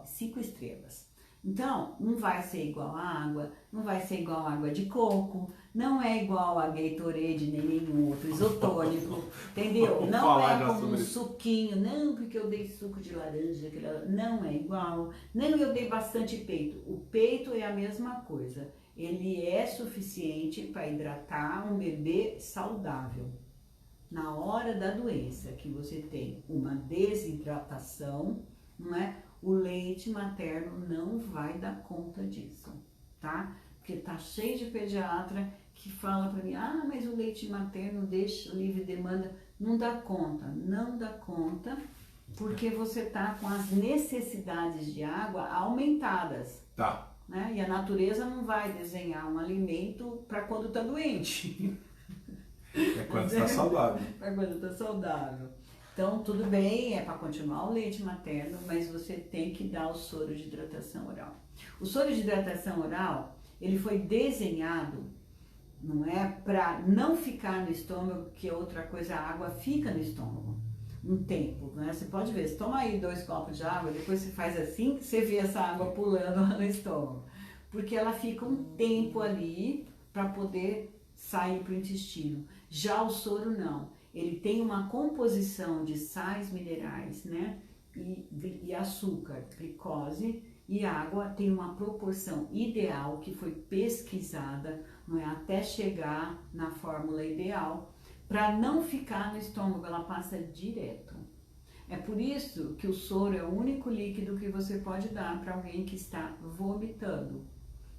5 estrelas. Então, não vai ser igual a água, não vai ser igual a água de coco, não é igual a Gatorade nem nenhum outro isotônico, entendeu? Não é como um suquinho, não, porque eu dei suco de laranja, não é igual, não, eu dei bastante peito. O peito é a mesma coisa, ele é suficiente para hidratar um bebê saudável. Na hora da doença que você tem uma desidratação, não é? O leite materno não vai dar conta disso, tá? Porque tá cheio de pediatra que fala para mim, mas o leite materno deixa livre demanda, não dá conta, porque você tá com as necessidades de água aumentadas. Tá. Né? E a natureza não vai desenhar um alimento para quando tá doente. É quando está saudável. É quando está saudável. Então, tudo bem, é para continuar o leite materno, mas você tem que dar o soro de hidratação oral. O soro de hidratação oral, ele foi desenhado, não é, para não ficar no estômago, que é outra coisa, a água fica no estômago um tempo, né? Você pode ver, você toma aí 2 copos de água, depois você faz assim, você vê essa água pulando lá no estômago. Porque ela fica um tempo ali para poder sair para o intestino. Já o soro não. Ele tem uma composição de sais minerais, né? E açúcar, glicose e água, tem uma proporção ideal que foi pesquisada, não é, até chegar na fórmula ideal, para não ficar no estômago, ela passa direto. É por isso que o soro é o único líquido que você pode dar para alguém que está vomitando,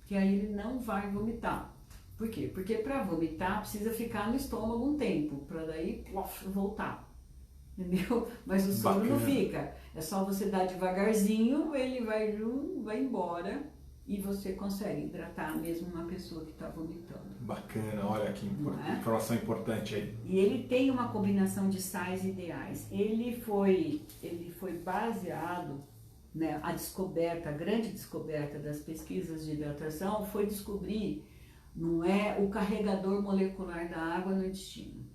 que aí ele não vai vomitar. Por quê? Porque para vomitar precisa ficar no estômago um tempo, para daí voltar, entendeu? Mas o soro não fica, é só você dar devagarzinho, ele vai embora e você consegue hidratar mesmo uma pessoa que está vomitando. Bacana, olha que informação importante aí. E ele tem uma combinação de sais ideais. Ele foi baseado, né, a grande descoberta das pesquisas de hidratação foi descobrir, não é, o carregador molecular da água no intestino.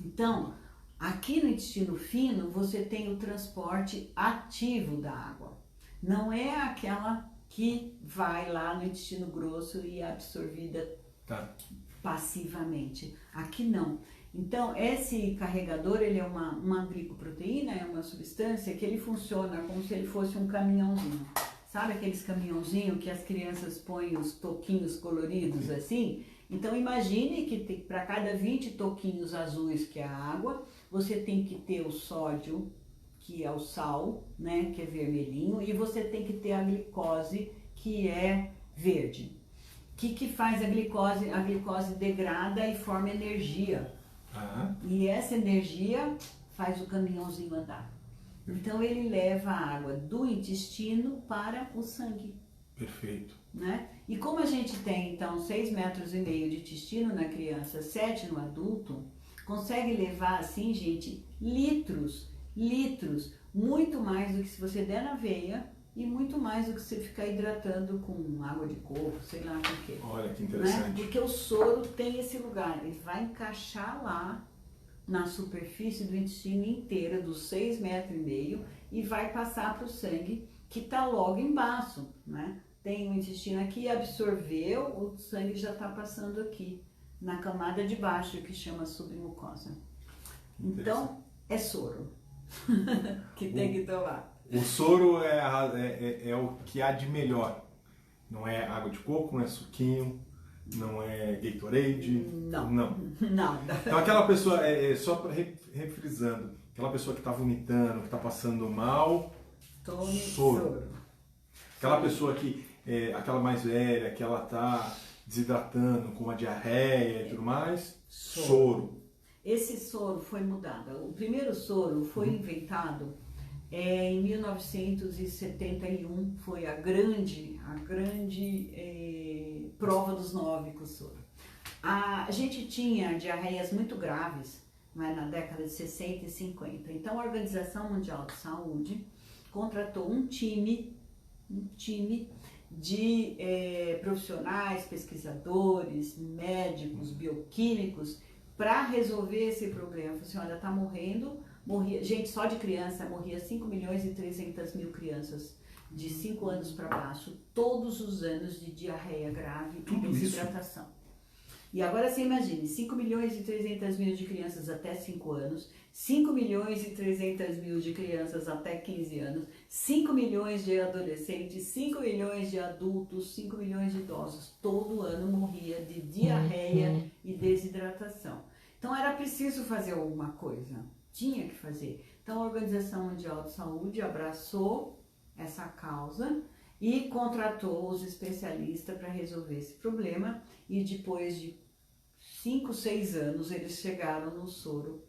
Então, aqui no intestino fino, você tem o transporte ativo da água. Não é aquela que vai lá no intestino grosso e é absorvida passivamente. Aqui não. Então, esse carregador, ele é uma glicoproteína, é uma substância que ele funciona como se ele fosse um caminhãozinho. Sabe aqueles caminhãozinhos que as crianças põem os toquinhos coloridos assim? Então imagine que para cada 20 toquinhos azuis que é a água, você tem que ter o sódio, que é o sal, né, que é vermelhinho, e você tem que ter a glicose, que é verde. O que faz a glicose? A glicose degrada e forma energia. E essa energia faz o caminhãozinho andar. Então ele leva a água do intestino para o sangue. Perfeito. Né? E como a gente tem então 6,5 metros de intestino na criança, 7 no adulto, consegue levar assim, gente, litros, muito mais do que se você der na veia e muito mais do que você ficar hidratando com água de coco, sei lá por quê. Olha que interessante. Né? Porque o soro tem esse lugar, ele vai encaixar lá na superfície do intestino inteira, dos 6,5 metros, e vai passar para o sangue, que está logo embaixo, né? Tem o intestino aqui, absorveu, o sangue já está passando aqui, na camada de baixo, que chama submucosa. Então, é soro que tem que tomar. O soro é o que há de melhor. Não é água de coco, não é suquinho, não é Gatorade. Não. Nada. Então aquela pessoa, só refrisando, aquela pessoa que está vomitando, que está passando mal, tome soro. Aquela pessoa que, aquela mais velha, que ela está desidratando, com uma diarreia e tudo mais, soro. Esse soro foi mudado. O primeiro soro foi inventado em 1971, foi a grande prova dos 9 com o soro. A gente tinha diarreias muito graves, mas na década de 60 e 50. Então a Organização Mundial de Saúde contratou um time de profissionais, pesquisadores, médicos, bioquímicos, para resolver esse problema. Falei assim, olha, tá morria, gente, só de criança morria 5.300.000 crianças de 5 anos para baixo, todos os anos, de diarreia grave e desidratação. E agora você imagine, 5.300.000 de crianças até 5 anos, 5.300.000 de crianças até 15 anos, 5 milhões de adolescentes, 5 milhões de adultos, 5 milhões de idosos, todo ano morria de diarreia e desidratação. Então era preciso fazer alguma coisa, tinha que fazer. Então a Organização Mundial de Saúde abraçou essa causa e contratou os especialistas para resolver esse problema, e depois de 5, 6 anos eles chegaram no soro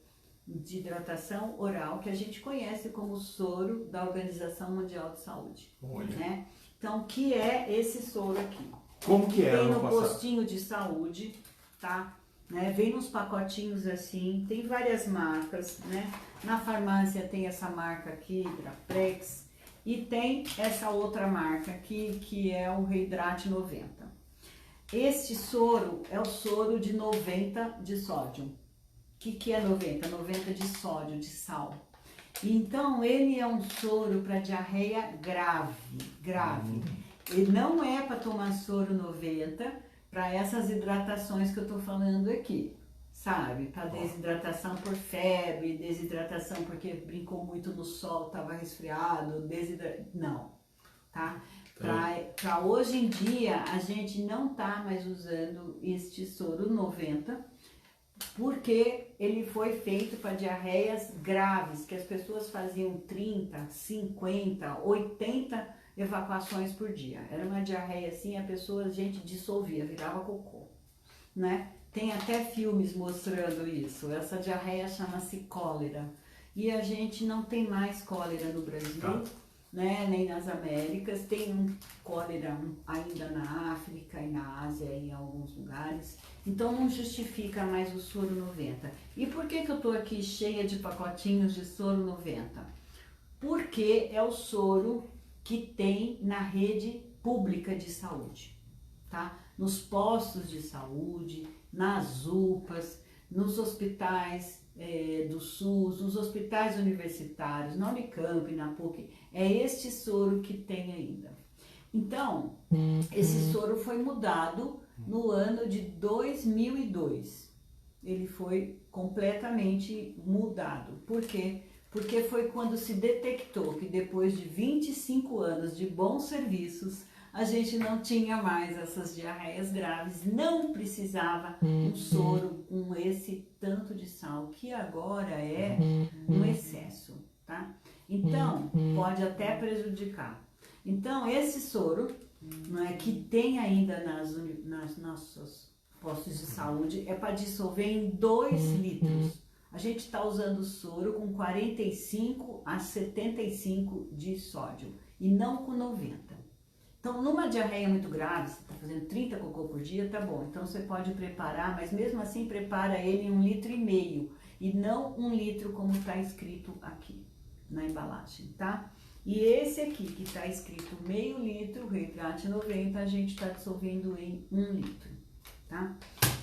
de hidratação oral, que a gente conhece como soro da Organização Mundial de Saúde. Né? Então, que é esse soro aqui? Como que é? Tem no postinho de saúde, tá? Né? Vem nos pacotinhos assim, tem várias marcas, né? Na farmácia tem essa marca aqui, Hidraprex, e tem essa outra marca aqui, que é o Reidrate 90. Este soro é o soro de 90 de sódio. O que é 90? 90 de sódio, de sal. Então, ele é um soro para diarreia grave. E não é para tomar soro 90 para essas hidratações que eu estou falando aqui, sabe? Para desidratação por febre, desidratação porque brincou muito no sol, estava resfriado, não, tá? Para hoje em dia, a gente não está mais usando este soro 90, porque ele foi feito para diarreias graves, que as pessoas faziam 30, 50, 80 evacuações por dia. Era uma diarreia assim, a pessoa, dissolvia, virava cocô, né? Tem até filmes mostrando isso. Essa diarreia chama-se cólera. E a gente não tem mais cólera no Brasil, né? Nem nas Américas. Tem cólera ainda na África e na Ásia, em alguns lugares. Então não justifica mais o soro 90. E por que eu estou aqui cheia de pacotinhos de soro 90? Porque é o soro que tem na rede pública de saúde, tá? Nos postos de saúde, nas UPAs, nos hospitais do SUS, nos hospitais universitários, na Unicamp, na PUC. É este soro que tem ainda. Então, esse soro foi mudado no ano de 2002. Ele foi completamente mudado. Por quê? Porque foi quando se detectou que depois de 25 anos de bons serviços, a gente não tinha mais essas diarreias graves, não precisava um soro com esse tanto de sal, que agora é um excesso, tá? Então, pode até prejudicar. Então, esse soro, não é, que tem ainda nas nossos postos de saúde, é para dissolver em 2 litros. A gente está usando soro com 45 a 75 de sódio e não com 90. Então, numa diarreia muito grave, você está fazendo 30 cocô por dia, tá bom. Então, você pode preparar, mas mesmo assim, prepara ele em 1,5 litro e não 1 litro como está escrito aqui na embalagem, tá? E esse aqui, que está escrito meio litro, Reidrate 90, a gente está dissolvendo em 1 litro, tá?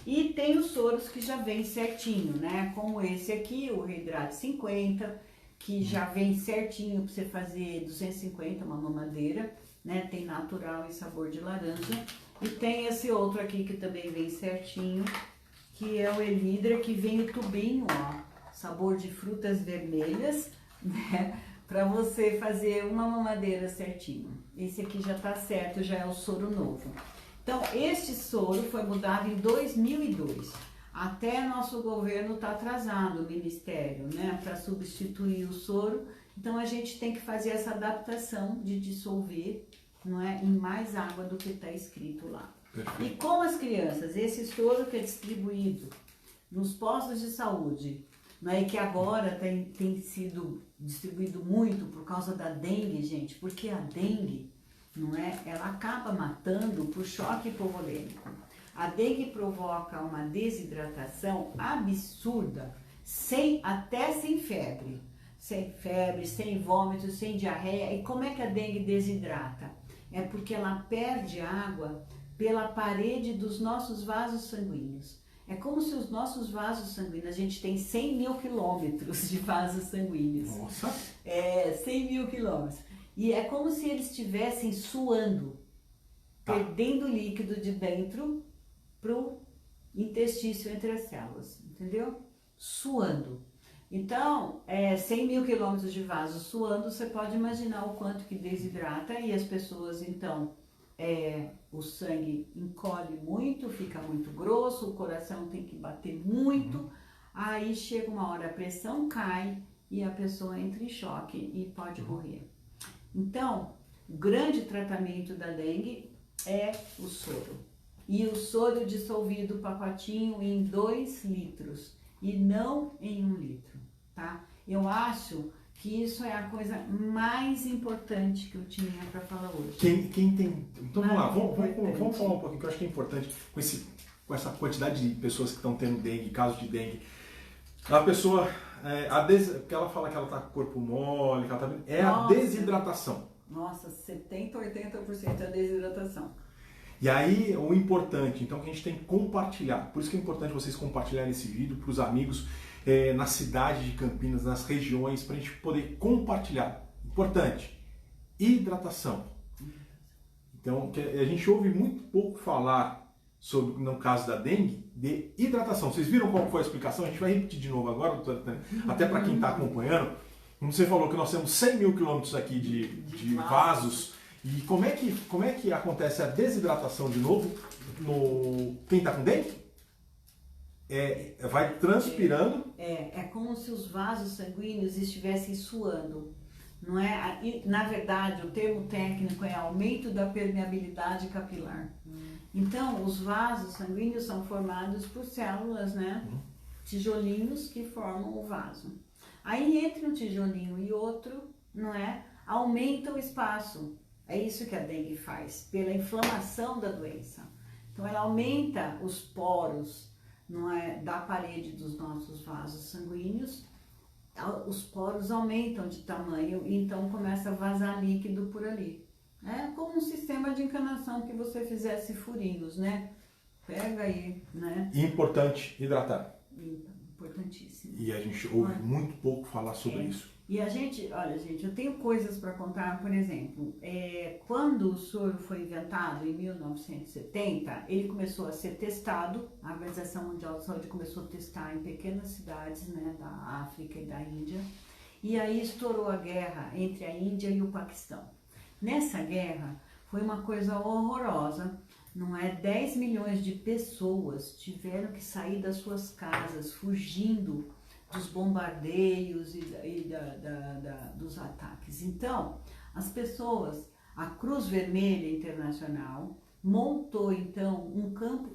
E tem os soros que já vem certinho, né? Como esse aqui, o Reidrate 50, que já vem certinho para você fazer 250, uma mamadeira, né? Tem natural e sabor de laranja. E tem esse outro aqui que também vem certinho, que é o Elidra, que vem o tubinho, ó, sabor de frutas vermelhas, né? Para você fazer uma mamadeira certinho. Esse aqui já tá certo, já é o soro novo. Então, este soro foi mudado em 2002. Até nosso governo tá atrasado, o ministério, né, para substituir o soro. Então, a gente tem que fazer essa adaptação de dissolver, não é, em mais água do que está escrito lá. Perfeito. E com as crianças, esse soro que é distribuído nos postos de saúde, não é, que agora tem sido distribuído muito por causa da dengue, gente, porque a dengue, não é, ela acaba matando por choque hipovolêmico. A dengue provoca uma desidratação absurda, até sem febre. Sem febre, sem vômito, sem diarreia. E como é que a dengue desidrata? É porque ela perde água pela parede dos nossos vasos sanguíneos. É como se os nossos vasos sanguíneos, a gente tem 100 mil quilômetros de vasos sanguíneos. Nossa! 100 mil quilômetros. E é como se eles estivessem suando, perdendo líquido de dentro pro intestício entre as células, entendeu? Suando. Então, 100 mil quilômetros de vaso suando, você pode imaginar o quanto que desidrata e as pessoas, então, o sangue encolhe muito, fica muito grosso, o coração tem que bater muito, aí chega uma hora a pressão cai e a pessoa entra em choque e pode morrer. Então, o grande tratamento da dengue é o soro. E o soro dissolvido pacotinho em 2 litros e não em 1 litro, tá? Eu acho que isso é a coisa mais importante que eu tinha para falar hoje. Quem tem... Então vamos lá, vamos falar um pouquinho, que eu acho que é importante com essa quantidade de pessoas que estão tendo dengue, casos de dengue. A pessoa, porque ela fala que ela está com o corpo mole, que ela tá, a desidratação. Nossa, 70%, 80% é a desidratação. E aí, o importante, então, que a gente tem que compartilhar. Por isso que é importante vocês compartilharem esse vídeo para os amigos na cidade de Campinas, nas regiões, para a gente poder compartilhar. Importante, hidratação. Então, a gente ouve muito pouco falar sobre, no caso da dengue, de hidratação. Vocês viram qual foi a explicação? A gente vai repetir de novo agora, doutora Tânia, até para quem está acompanhando. Como você falou que nós temos 100 mil quilômetros aqui de vasos. E como é que acontece a desidratação de novo no quem está com dengue? Vai transpirando. É como se os vasos sanguíneos estivessem suando, não é? E, na verdade, o termo técnico é aumento da permeabilidade capilar. Então, os vasos sanguíneos são formados por células, né? Tijolinhos que formam o vaso. Aí, entre um tijolinho e outro, não é? Aumenta o espaço. É isso que a dengue faz, pela inflamação da doença. Então, ela aumenta os poros, não é, da parede dos nossos vasos sanguíneos. Os poros aumentam de tamanho e então começa a vazar líquido por ali. É como um sistema de encanação que você fizesse furinhos, né? Pega aí, né? Importante hidratar. Importantíssimo. E a gente ouve muito pouco falar sobre isso. E a gente, olha gente, eu tenho coisas para contar, por exemplo, quando o soro foi inventado em 1970, ele começou a ser testado, a Organização Mundial de Saúde começou a testar em pequenas cidades, né, da África e da Índia, e aí estourou a guerra entre a Índia e o Paquistão. Nessa guerra foi uma coisa horrorosa, não é? 10 milhões de pessoas tiveram que sair das suas casas, fugindo dos bombardeios e dos ataques. Então, as pessoas, a Cruz Vermelha Internacional montou então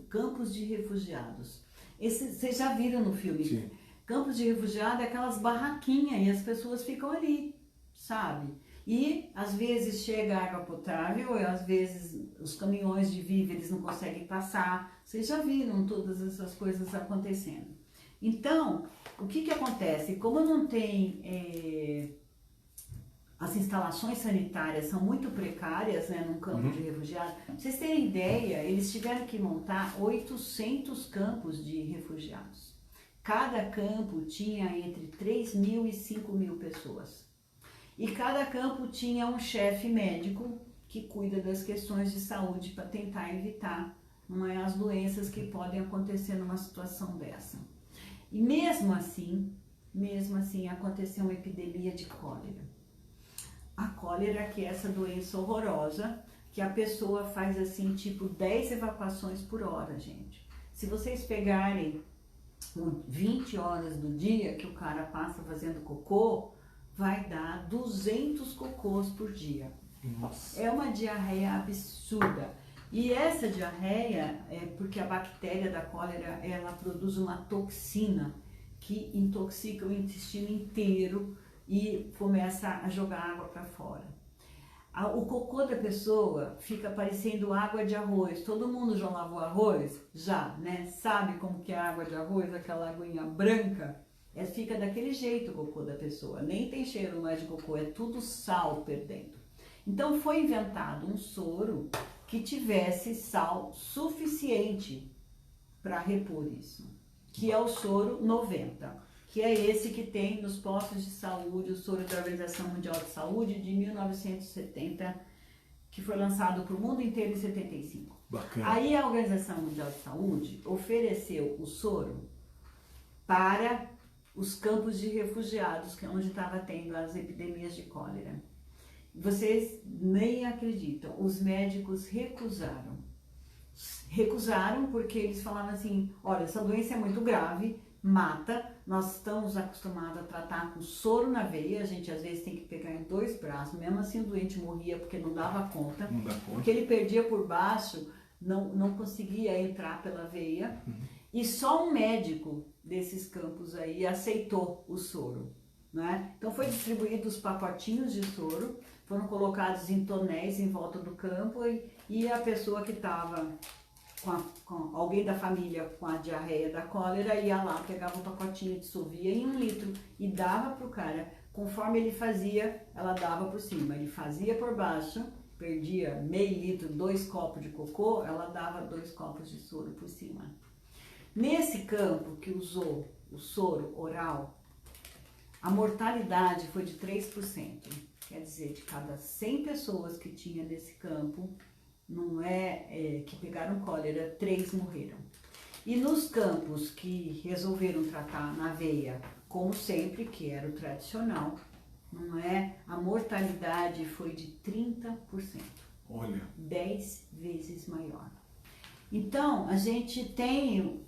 campos de refugiados. Vocês já viram no filme? Sim. Campos de refugiados é aquelas barraquinhas e as pessoas ficam ali, sabe? E às vezes chega água potável, e às vezes os caminhões de víveres não conseguem passar. Vocês já viram todas essas coisas acontecendo. Então, o que acontece? Como não tem... as instalações sanitárias são muito precárias, né, num campo de refugiados. Pra vocês terem ideia, eles tiveram que montar 800 campos de refugiados. Cada campo tinha entre 3.000 e 5.000 pessoas. E cada campo tinha um chefe médico que cuida das questões de saúde para tentar evitar as doenças que podem acontecer numa situação dessa. E mesmo assim aconteceu uma epidemia de cólera. A cólera, que é essa doença horrorosa, que a pessoa faz assim, tipo 10 evacuações por hora, gente. Se vocês pegarem 20 horas do dia que o cara passa fazendo cocô, vai dar 200 cocôs por dia. Nossa. É uma diarreia absurda. E essa diarreia é porque a bactéria da cólera, ela produz uma toxina que intoxica o intestino inteiro e começa a jogar água para fora. O cocô da pessoa fica parecendo água de arroz. Todo mundo já lavou arroz? Já, né? Sabe como que é a água de arroz, aquela aguinha branca? Fica daquele jeito o cocô da pessoa. Nem tem cheiro mais de cocô, é tudo sal por dentro. Então foi inventado um soro que tivesse sal suficiente para repor isso, que é o soro 90. Que é esse que tem nos postos de saúde, o soro da Organização Mundial de Saúde de 1970, que foi lançado para o mundo inteiro em 75. Bacana. Aí a Organização Mundial de Saúde ofereceu o soro para os campos de refugiados, que é onde estava tendo as epidemias de cólera. Vocês nem acreditam, os médicos recusaram. Recusaram porque eles falavam assim, olha, essa doença é muito grave, mata, nós estamos acostumados a tratar com soro na veia, a gente às vezes tem que pegar em 2 braços, mesmo assim o doente morria porque não dava conta, Não dá conta. porque ele perdia por baixo, não conseguia entrar pela veia, e só um médico desses campos aí aceitou o soro, né? Então foi distribuído os pacotinhos de soro, foram colocados em tonéis em volta do campo e a pessoa que estava com alguém da família com a diarreia da cólera ia lá, pegava um pacotinho, dissolvia em 1 litro e dava pro cara. Conforme ele fazia, ela dava por cima. Ele fazia por baixo, perdia meio litro, 2 copos de cocô, ela dava 2 copos de soro por cima. Nesse campo que usou o soro oral, a mortalidade foi de 3%. Quer dizer, de cada 100 pessoas que tinha nesse campo, que pegaram cólera, 3 morreram. E nos campos que resolveram tratar na veia, como sempre, que era o tradicional, a mortalidade foi de 30%. Olha. 10 vezes maior. Então, a gente tem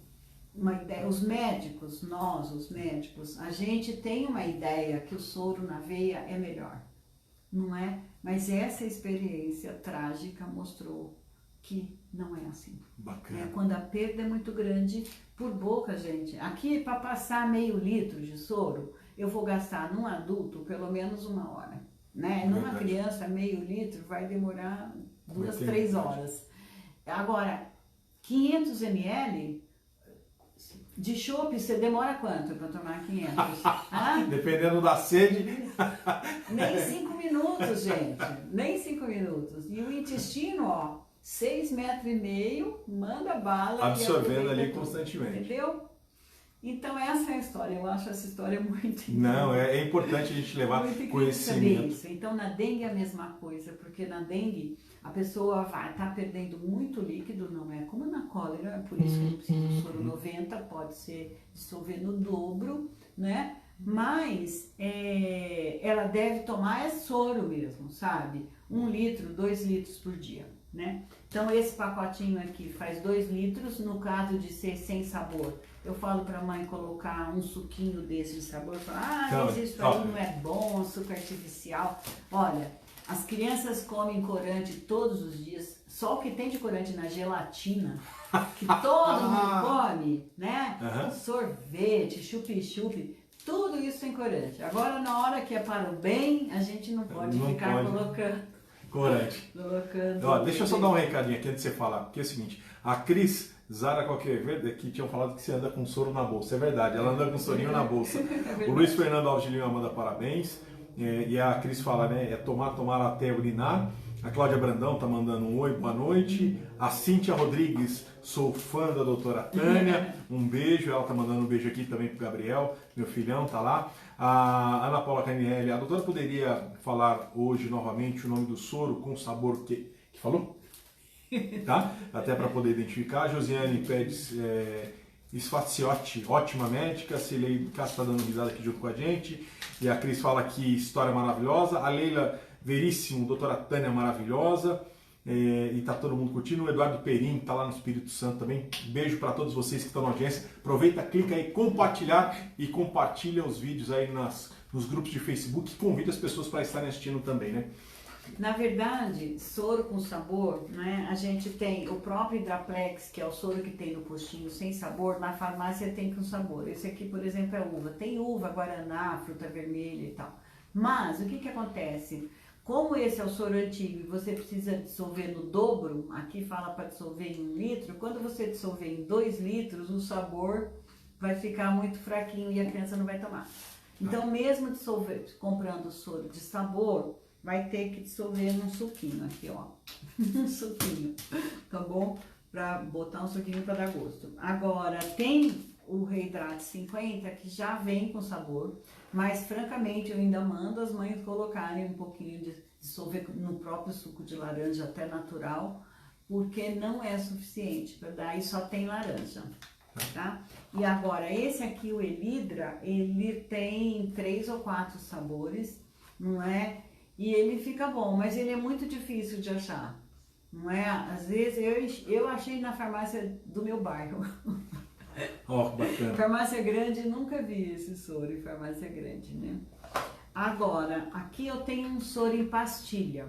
uma ideia, os médicos, a gente tem uma ideia que o soro na veia é melhor, não é? Mas essa experiência trágica mostrou que não é assim. Bacana. Quando a perda é muito grande, por boca, gente. Aqui, para passar meio litro de soro, eu vou gastar num adulto pelo menos 1 hora. Né? Numa criança, meio litro vai demorar 2, 3 horas. Agora, 500 ml de chopp, você demora quanto para tomar 500? Dependendo da sede. Nem 5 minutos, gente. Nem 5 minutos. E o intestino, 6,5 metros, manda bala. Absorvendo ali constantemente. Entendeu? Então essa é a história. Eu acho essa história muito Não, é importante a gente levar conhecimento. Isso. Então na dengue é a mesma coisa, porque na dengue a pessoa vai estar perdendo muito líquido, não é como na cólera, é por isso que a gente precisa do soro 90, pode ser dissolver no dobro, né? Mas ela deve tomar soro mesmo, sabe? 1 litro, 2 litros por dia, né? Então esse pacotinho aqui faz 2 litros, no caso de ser sem sabor, eu falo para a mãe colocar um suquinho desse de sabor, fala, Então, mas isso aí não é bom, açúcar artificial. Olha, as crianças comem corante todos os dias, só o que tem de corante na gelatina, que todo mundo come, né? Sorvete, chup-chup, tudo isso tem corante. Agora, na hora que é para o bem, a gente não pode ficar colocando corante. Ó, deixa eu só dar um recadinho aqui antes de você falar, porque é o seguinte, a Cris Zara qualquer verde que tinham falado que você anda com soro na bolsa, é verdade, ela anda com sorinho na bolsa. O Luiz Fernando Alves de Lima manda parabéns, e a Cris fala, né, é tomar até urinar. A Cláudia Brandão tá mandando um oi, boa noite. A Cíntia Rodrigues, sou fã da doutora Tânia, um beijo. Ela tá mandando um beijo aqui também pro Gabriel, meu filhão, tá lá. A Ana Paula Canielli, a doutora poderia falar hoje novamente o nome do soro com sabor que falou? Tá? Até para poder identificar. A Josiane Pérez Sfaziotti, ótima médica. A Cilei Castro tá dando risada aqui junto com a gente. E a Cris fala que história maravilhosa. A Leila Veríssimo, doutora Tânia maravilhosa, e tá todo mundo curtindo. O Eduardo Perim tá lá no Espírito Santo também. Beijo para todos vocês que estão na audiência. Aproveita, clica aí, compartilhar e compartilha os vídeos aí nos grupos de Facebook e convida as pessoas para estarem assistindo também, né? Na verdade, soro com sabor, né? A gente tem o próprio Hidraplex, que é o soro que tem no postinho sem sabor, na farmácia tem com sabor. Esse aqui, por exemplo, é uva. Tem uva, guaraná, fruta vermelha e tal. Mas o que acontece? Como esse é o soro antigo e você precisa dissolver no dobro, aqui fala para dissolver em 1 litro, quando você dissolver em 2 litros, o sabor vai ficar muito fraquinho e a criança não vai tomar. Então, mesmo comprando soro de sabor, vai ter que dissolver num suquinho aqui, ó. Um suquinho, tá bom? Para botar um suquinho para dar gosto. Agora, tem o Reidrate 50 que já vem com sabor, mas francamente eu ainda mando as mães colocarem um pouquinho de dissolver no próprio suco de laranja até natural, porque não é suficiente para dar e só tem laranja, tá? E agora esse aqui, o Elidra, ele tem 3 ou 4 sabores, não é? E ele fica bom, mas ele é muito difícil de achar, não é? Às vezes eu achei na farmácia do meu bairro. Ó, bacana. Farmácia grande, nunca vi esse soro em farmácia grande, né? Agora, aqui eu tenho um soro em pastilha.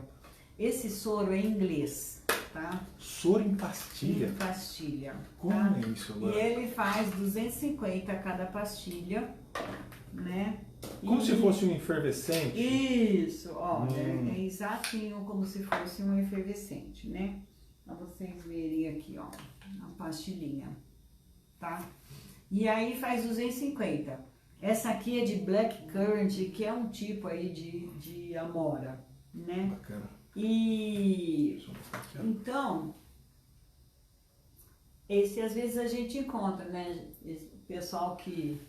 Esse soro é em inglês, tá? Soro em pastilha? Em pastilha. Como tá? é isso agora? E ele faz 250 cada pastilha, né? Como se fosse um efervescente? Isso, olha, é exatinho como se fosse um efervescente, né? Pra vocês verem aqui, ó, a pastilhinha. Tá? E aí faz 250. Essa aqui é de Black Currant, que é um tipo aí de amora, né? Bacana. E então, esse às vezes a gente encontra, né? Esse pessoal que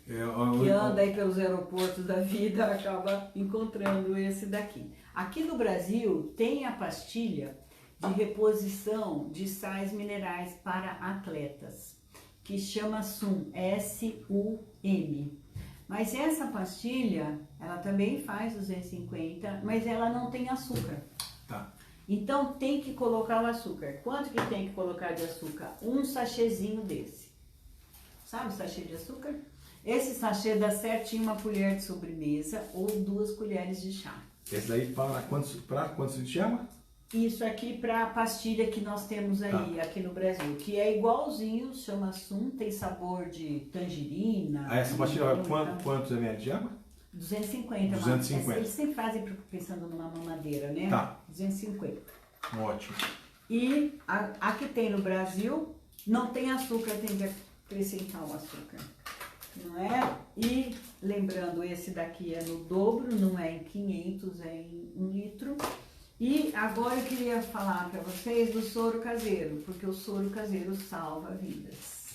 anda aí pelos aeroportos da vida acaba encontrando esse daqui. Aqui no Brasil tem a pastilha de reposição de sais minerais para atletas, que chama SUM, S-U-M. Mas essa pastilha, ela também faz 250, mas ela não tem açúcar. Tá. Então tem que colocar o açúcar. Quanto que tem que colocar de açúcar? Um sachêzinho desse. Sabe o sachê de açúcar? Esse sachê dá certinho 1 colher de sobremesa ou 2 colheres de chá. Esse daí para quantos se chama? Isso aqui para a pastilha que nós temos aí, aqui no Brasil, que é igualzinho, chama Sum, tem sabor de tangerina. Essa pastilha, quantos ml de água? 250. 250. Eles sempre fazem pensando numa mamadeira, né? Tá. 250. Ótimo. E a que tem no Brasil, não tem açúcar, tem que acrescentar o açúcar. Não é? E lembrando, esse daqui é no dobro, não é em 500, é em 1 litro. E agora eu queria falar para vocês do soro caseiro, porque o soro caseiro salva vidas.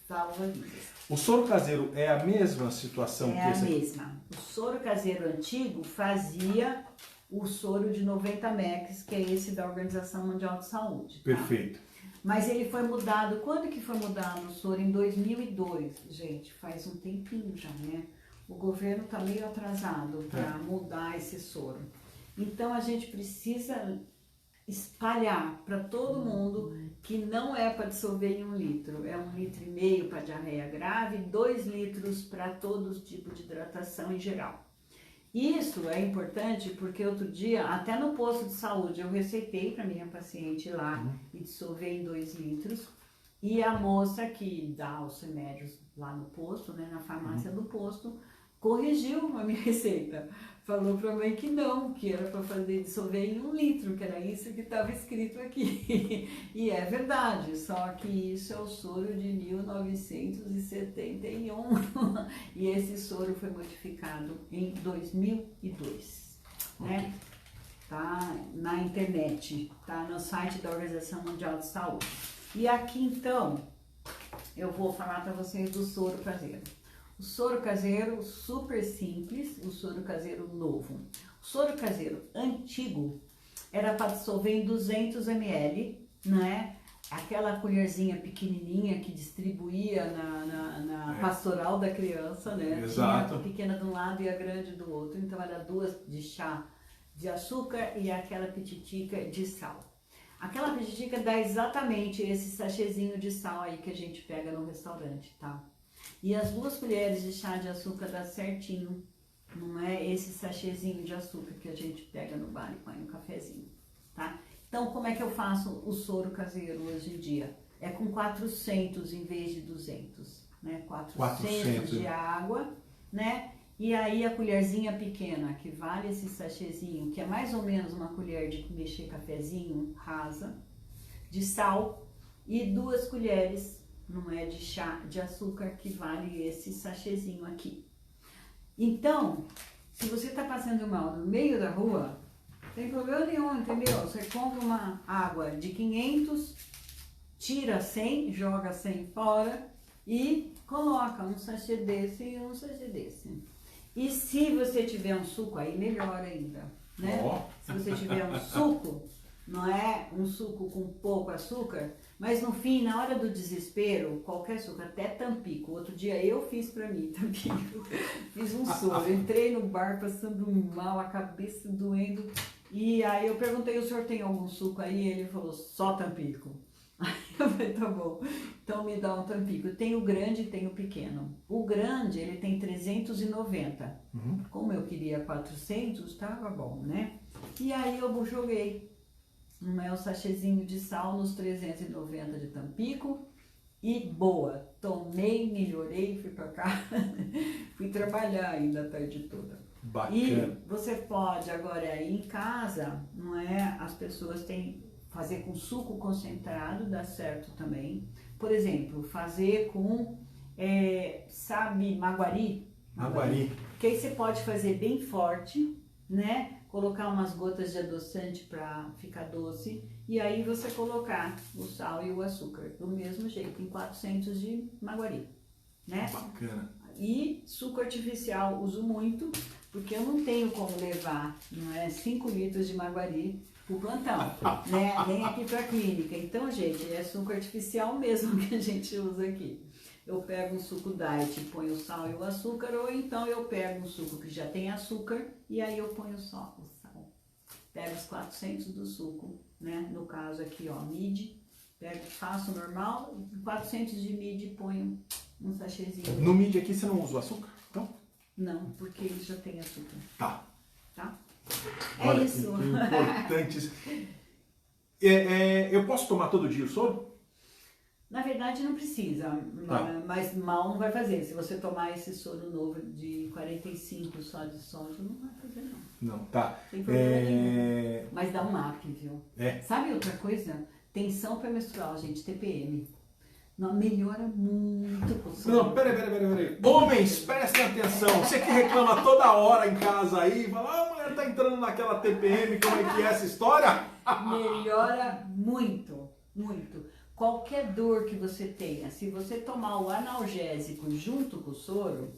Salva vidas. O soro caseiro é a mesma situação que esse? É a mesma. O soro caseiro antigo fazia o soro de 90 mEq, que é esse da Organização Mundial de Saúde. Tá? Perfeito. Mas ele foi mudado, quando que foi mudado o soro? Em 2002, gente, faz um tempinho já, né? O governo está meio atrasado para mudar esse soro. Então a gente precisa espalhar para todo mundo que não é para dissolver em 1 litro, é 1,5 litro para diarreia grave, 2 litros para todo tipo de hidratação em geral. Isso é importante porque outro dia, até no posto de saúde, eu receitei para minha paciente lá e dissolver em 2 litros. E a moça que dá os remédios lá no posto, né, na farmácia do posto, corrigiu a minha receita. Falou para mim que não, que era para fazer dissolver em 1 litro, que era isso que estava escrito aqui. E é verdade, só que isso é o soro de 1971. E esse soro foi modificado em 2002, né? Tá na internet, tá no site da Organização Mundial de Saúde. E aqui então, eu vou falar para vocês do soro caseiro. O soro caseiro super simples, o soro caseiro novo. O soro caseiro antigo era para dissolver em 200 ml, né? Aquela colherzinha pequenininha que distribuía na pastoral da criança, né? Exato. Tinha a pequena de um lado e a grande do outro. Então era 2 de chá de açúcar e aquela pititica de sal. Aquela pititica dá exatamente esse sachêzinho de sal aí que a gente pega no restaurante, tá? E as 2 colheres de chá de açúcar dá certinho, não é esse sachêzinho de açúcar que a gente pega no bar e põe no cafezinho, tá? Então, como é que eu faço o soro caseiro hoje em dia? É com 400 em vez de 200, né? 400 de água, né? E aí a colherzinha pequena, que vale esse sachêzinho, que é mais ou menos uma colher de mexer cafezinho rasa, de sal, e 2 colheres, não é, de chá de açúcar, que vale esse sachêzinho aqui. Então, se você está passando mal no meio da rua, não tem problema nenhum, entendeu? Você compra uma água de 500, tira 100, joga 100 fora e coloca um sachê desse e um sachê desse. E se você tiver um suco, aí melhor ainda, né? Se você tiver um suco, não é um suco com pouco açúcar, mas no fim, na hora do desespero, qualquer suco, até Tampico. Outro dia eu fiz pra mim, Tampico, fiz um soro, entrei no bar passando mal, a cabeça doendo, e aí eu perguntei, o senhor tem algum suco aí? Ele falou, só Tampico. Aí eu falei, tá bom, então me dá um Tampico. Tem o grande e tem o pequeno. O grande, ele tem 390. Como eu queria 400, tava bom, né? E aí eu joguei o sachêzinho de sal nos 390 de Tampico e boa. Tomei, melhorei, fui pra cá, fui trabalhar ainda a tarde toda. Bacana. E você pode agora ir em casa, não é? As pessoas têm fazer com suco concentrado, dá certo também. Por exemplo, fazer com, sabe, maguari? Maguari. Que aí você pode fazer bem forte, né? Colocar umas gotas de adoçante para ficar doce. E aí você colocar o sal e o açúcar do mesmo jeito, em 400 de maguari, né? Bacana. E suco artificial uso muito, porque eu não tenho como levar, não é, 5 litros de maguari pro plantão, né? Nem aqui pra clínica. Então, gente, é suco artificial mesmo que a gente usa aqui. Eu pego um suco diet, ponho o sal e o açúcar, ou então eu pego um suco que já tem açúcar e aí eu ponho só o sal. Pego os 400 do suco, né? No caso aqui, ó, mid, pego, faço normal, 400 de mid, ponho um sachêzinho. No mid aqui você não usa o açúcar? Então? Não, porque ele já tem açúcar. Tá. Tá? Olha, isso. Que importantes. Eu posso tomar todo dia o soro? Na verdade não precisa, mas mal não vai fazer. Se você tomar esse soro novo de 45 só de soja, não vai fazer não. Não, tá. Tem problema nenhum. Mas dá um up, viu? Sabe outra coisa? Tensão pré-menstrual, gente, TPM. Não, melhora muito o soro. Não, peraí. Homens, prestem atenção. Você que reclama toda hora em casa aí, fala, a mulher tá entrando naquela TPM, como é que é essa história? Melhora muito, muito. Qualquer dor que você tenha, se você tomar o analgésico junto com o soro,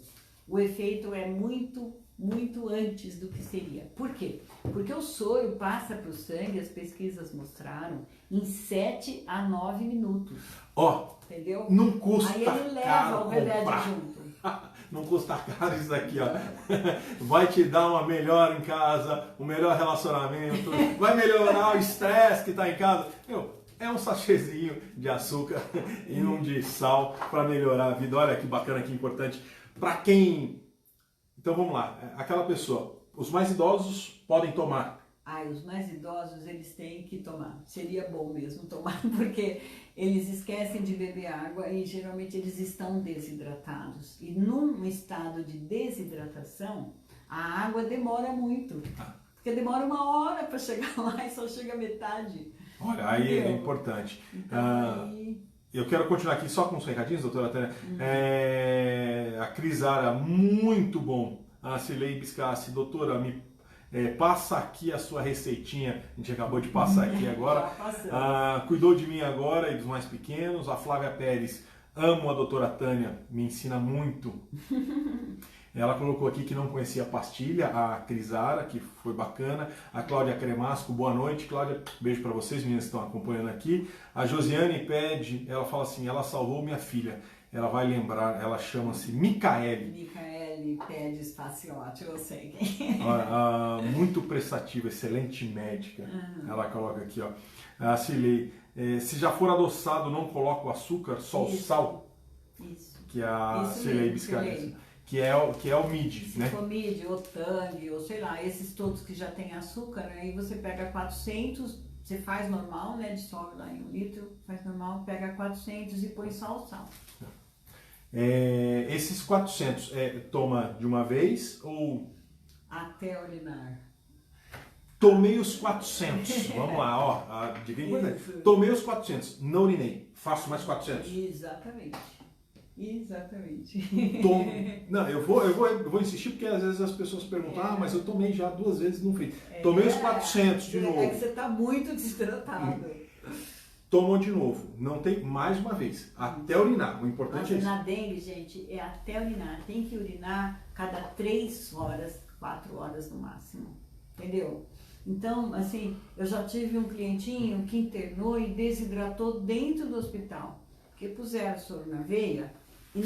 o efeito é muito, muito antes do que seria. Por quê? Porque o soro passa para o sangue, as pesquisas mostraram, em 7 a 9 minutos. Ó, entendeu? Não custa Aí ele leva caro o remédio comprar. junto. não custa caro isso daqui, ó. Vai te dar uma melhora em casa, um melhor relacionamento, vai melhorar o estresse que está em casa. É um sachêzinho de açúcar e um de sal para melhorar a vida. Olha que bacana, que importante. Para quem... Então vamos lá, aquela pessoa, os mais idosos podem tomar. Os mais idosos, eles têm que tomar. Seria bom mesmo tomar, porque eles esquecem de beber água e geralmente eles estão desidratados. E num estado de desidratação, a água demora muito. Porque demora 1 hora para chegar lá e só chega metade. Olha, aí é importante. Então, eu quero continuar aqui só com os recadinhos, doutora Tânia. A Crisara, muito bom. A Cilei Biscassi, doutora, passa aqui a sua receitinha. A gente acabou de passar aqui agora. Cuidou de mim agora e dos mais pequenos. A Flávia Pérez, amo a doutora Tânia, me ensina muito. Ela colocou aqui que não conhecia a pastilha, a Crisara, que foi bacana. A Cláudia Cremasco, boa noite. Cláudia, beijo para vocês, meninas que estão acompanhando aqui. A Josiane pede, ela fala assim, ela salvou minha filha. Ela vai lembrar, ela chama-se Micaele. Micaele Pedes Faciotti, eu sei quem. Muito prestativa, excelente médica. Ela coloca aqui, ó. A Cilei, se já for adoçado, não coloca o açúcar, só o sal. Isso. Que é a Cilei Biscassi. Que é o MID, né? Se for MID, ou Tang, ou sei lá, esses todos que já tem açúcar, aí você pega 400, você faz normal, né? Dissolve lá em 1 litro, faz normal, pega 400 e põe só o sal. Esses 400, toma de uma vez ou... Até urinar. Tomei os 400, vamos lá, ó, dica importante. Tomei os 400, não urinei, faço mais 400. Exatamente. Não, eu vou insistir porque às vezes as pessoas perguntam, mas eu tomei já 2 vezes, não fiz. Tomei os 400 de novo. É que você está muito desidratado. Tomou de novo, não tem mais uma vez, até urinar, o importante é isso. Na dengue, gente, é até urinar, tem que urinar cada 3 horas, 4 horas no máximo, entendeu? Então, assim, eu já tive um clientinho que internou e desidratou dentro do hospital, porque puseram soro na veia e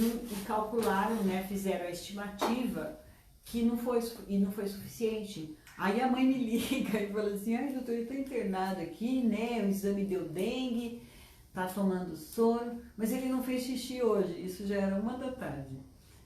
calcularam, né, fizeram a estimativa que não foi suficiente. Aí a mãe me liga e fala assim, doutor, ele está internado aqui, né, o exame deu dengue, está tomando soro, mas ele não fez xixi hoje, isso já era 1 da tarde.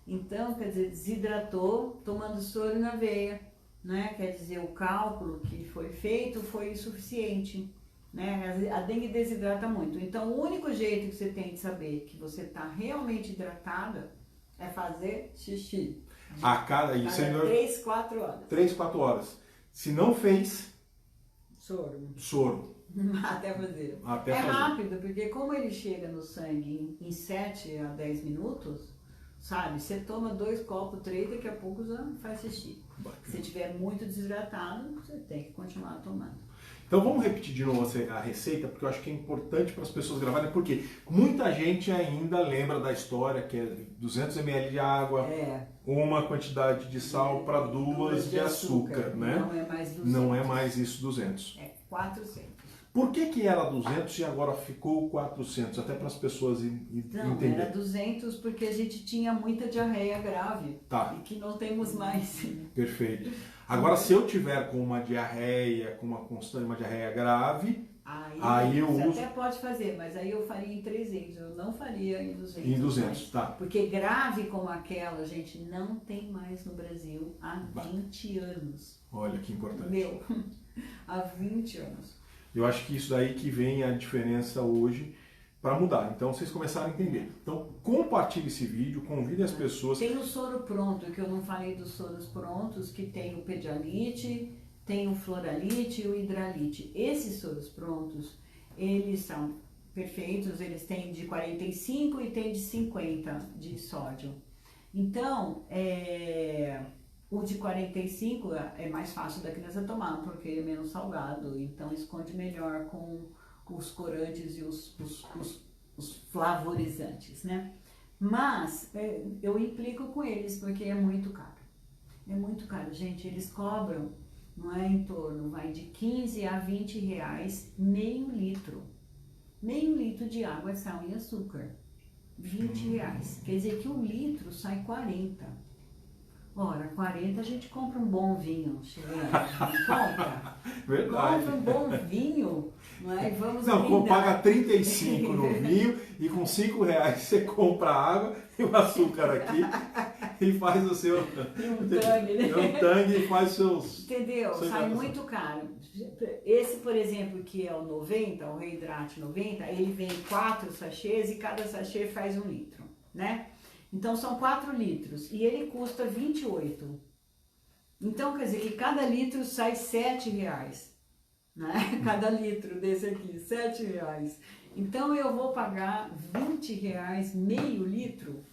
Então, quer dizer, desidratou, tomando soro na veia, né, quer dizer, o cálculo que foi feito foi insuficiente. Né? A dengue desidrata muito. Então, o único jeito que você tem de saber que você está realmente hidratada é fazer xixi. A cada 3, 4 horas. 3, 4 horas. Se não fez... Soro. Até fazer. Rápido, porque como ele chega no sangue em 7 a 10 minutos, sabe? Você toma 2 copos, 3, daqui a pouco já faz xixi. Se estiver muito desidratado, você tem que continuar tomando. Então vamos repetir de novo a receita, porque eu acho que é importante para as pessoas gravarem, porque muita gente ainda lembra da história que é 200 ml de água, uma quantidade de sal para 2 de açúcar, né? Não é mais 200. Não é mais isso 200. É 400. Por que era 200 e agora ficou 400? Até para as pessoas entenderem. Era 200 porque a gente tinha muita diarreia grave. Tá. E que não temos mais. Perfeito. Agora, se eu tiver com uma diarreia, com uma constante, uma diarreia grave, aí eu uso... Você até pode fazer, mas aí eu faria em 300, eu não faria em 200. Em 200, tá. Porque grave como aquela, gente, não tem mais no Brasil há 20 anos. Olha que importante. Meu, há 20 anos. Eu acho que isso daí que vem a diferença hoje para mudar. Então vocês começaram a entender. Então compartilhe esse vídeo, convide as pessoas. Tem o soro pronto, que eu não falei dos soros prontos, que tem o Pedialite, tem o Floralite e o Hidralite. Esses soros prontos, eles são perfeitos, eles têm de 45 e tem de 50 de sódio. Então, o de 45 é mais fácil da criança tomar, porque ele é menos salgado, então esconde melhor com os corantes e os flavorizantes, né? Mas eu implico com eles, porque é muito caro. É muito caro, gente. Eles cobram, não é, em torno, vai de 15 a 20 reais meio litro. Meio litro de água, sal e açúcar. R$ 20. Quer dizer que 1 litro sai 40. Ora, 40 a gente compra um bom vinho chileno, não compra? Verdade. Compra um bom vinho, não é? E vamos Não, brindar. paga 35 no vinho e com R$ 5 você compra a água e o açúcar aqui e faz o seu... E um tangue, né? Um tangue e faz seus... Entendeu? Sua Sai hidratação. muito caro. Esse, por exemplo, que é o 90, o Reidrate 90, ele vem 4 sachês e cada sachê faz 1 litro, né? Então são 4 litros e ele custa 28. Então quer dizer que cada litro sai R$ 7, né? Cada litro desse aqui, R$ 7. Então eu vou pagar R$ 20 meio litro,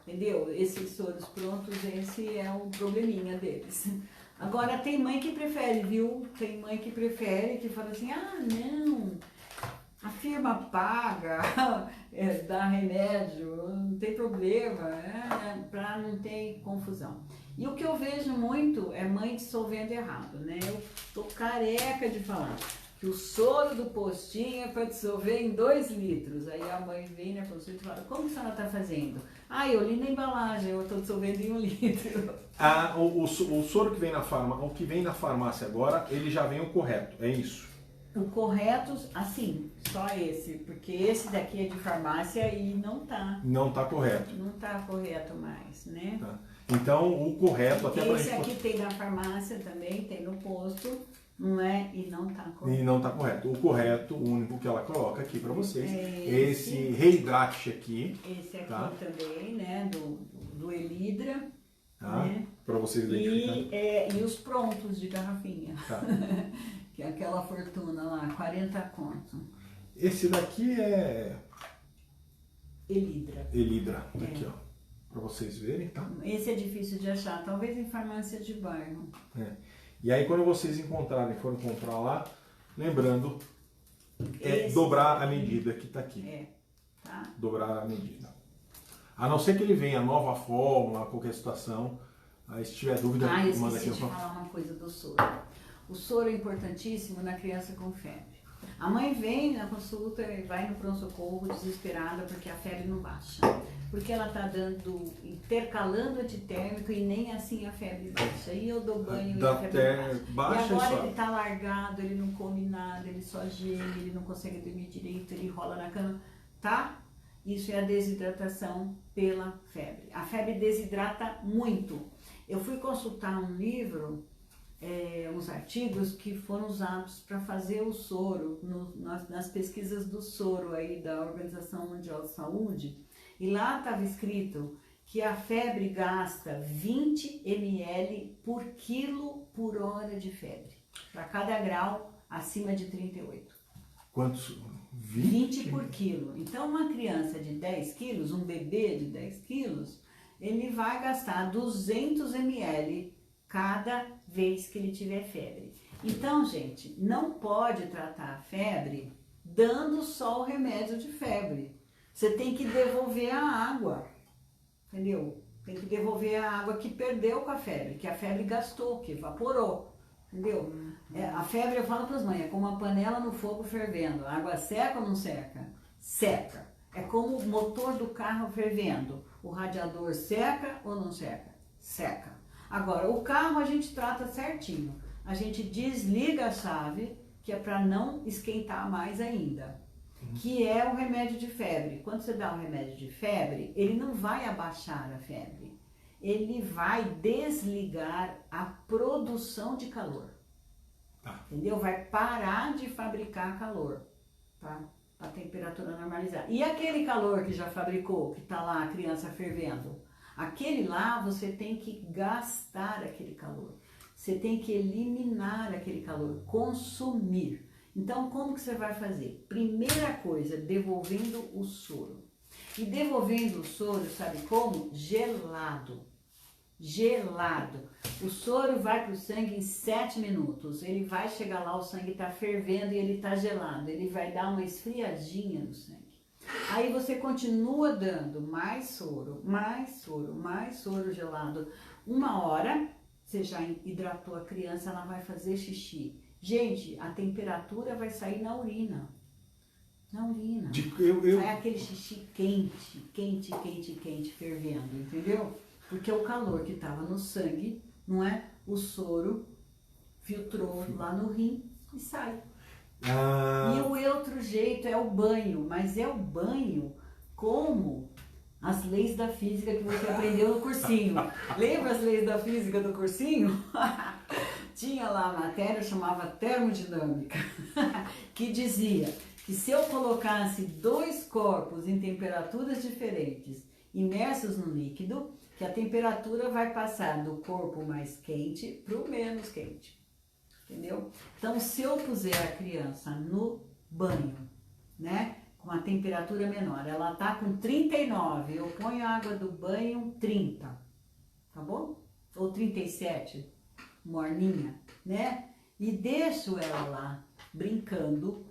entendeu? Esses soros prontos, esse é um probleminha deles. Agora tem mãe que prefere, viu? Tem mãe que prefere, que fala assim, ah não, a firma paga, dá remédio, não tem problema, para não ter confusão. E o que eu vejo muito é mãe dissolvendo errado, né? Eu tô careca de falar que o soro do postinho é para dissolver em 2 litros. Aí a mãe vem na consulta e fala, como que a senhora está fazendo? Ah, eu li na embalagem, eu estou dissolvendo em 1 litro. Ah, o soro que vem na farmácia, o que vem na farmácia agora, ele já vem o correto, é isso? O correto, assim, só esse, porque esse daqui é de farmácia e não tá. Não está correto. Não tá correto mais, né? Tá. Então, o correto, Porque até para esse aqui tem na farmácia também, tem no posto, não é? E não tá correto. E não está correto. O correto, o único que ela coloca aqui para vocês, É esse Reidrate aqui, Esse aqui tá? também, né? Do Elidra, Tá? né? Para vocês identificarem. E os prontos de garrafinha, Tá. que é aquela fortuna lá, 40 conto. Esse daqui é Elidra. Elidra, aqui ó, para vocês verem, tá? Esse é difícil de achar, talvez em farmácia de bairro. É. E aí quando vocês encontrarem, forem comprar lá, lembrando, Esse dobrar a daqui. medida que tá aqui. É, tá? Dobrar a medida. A não ser que ele venha nova fórmula, qualquer situação, aí se tiver dúvida, Ah, eu manda esqueci aqui de no falar uma coisa do soro. O soro é importantíssimo na criança com febre. A mãe vem na consulta e vai no pronto-socorro desesperada porque a febre não baixa. Porque ela tá intercalando antitérmico e nem assim a febre baixa. E eu dou banho e a febre baixa. E agora ele tá largado, ele não come nada, ele só geme, ele não consegue dormir direito, ele rola na cama, tá? Isso é a desidratação pela febre. A febre desidrata muito. Eu fui consultar um livro, uns artigos que foram usados para fazer o soro, nas pesquisas do soro aí da Organização Mundial de Saúde, e lá estava escrito que a febre gasta 20 ml por quilo por hora de febre, para cada grau acima de 38. Quantos? 20 por quilo. Então, uma criança de 10 quilos, um bebê de 10 quilos, ele vai gastar 200 ml cada vez que ele tiver febre. Então, gente, não pode tratar a febre dando só o remédio de febre. Você tem que devolver a água, entendeu? Tem que devolver a água que perdeu com a febre, que a febre gastou, que evaporou. Entendeu? A febre, eu falo para as mães, é como uma panela no fogo fervendo. A água seca ou não seca? Seca. É como o motor do carro fervendo. O radiador seca ou não seca? Seca. Agora, o carro a gente trata certinho. A gente desliga a chave, que é para não esquentar mais ainda. Que é o remédio de febre. Quando você dá um remédio de febre, ele não vai abaixar a febre. Ele vai desligar a produção de calor. Entendeu? Vai parar de fabricar calor, tá? A temperatura normalizar. E aquele calor que já fabricou, que tá lá a criança fervendo, aquele lá você tem que gastar aquele calor. Você tem que eliminar aquele calor, consumir. Então, como que você vai fazer? Primeira coisa, devolvendo o soro. E devolvendo o soro, sabe como? Gelado. Gelado. O soro vai para o sangue em 7 minutos. Ele vai chegar lá, o sangue está fervendo e ele está gelado. Ele vai dar uma esfriadinha no sangue. Aí você continua dando mais soro, mais soro, mais soro gelado. 1 hora, você já hidratou a criança, ela vai fazer xixi. Gente, a temperatura vai sair na urina. Na urina. Sai aquele xixi quente, fervendo, entendeu? Porque o calor que estava no sangue, não é? O soro filtrou lá no rim e sai. E o outro jeito é o banho, mas é o banho como as leis da física que você aprendeu no cursinho. Lembra as leis da física do cursinho? Tinha lá a matéria, chamava termodinâmica, que dizia que se eu colocasse dois corpos em temperaturas diferentes, imersos no líquido, que a temperatura vai passar do corpo mais quente para o menos quente. Entendeu? Então, se eu puser a criança no banho, né, com a temperatura menor, ela tá com 39, eu ponho a água do banho 30, tá bom? Ou 37, morninha, né? E deixo ela lá brincando,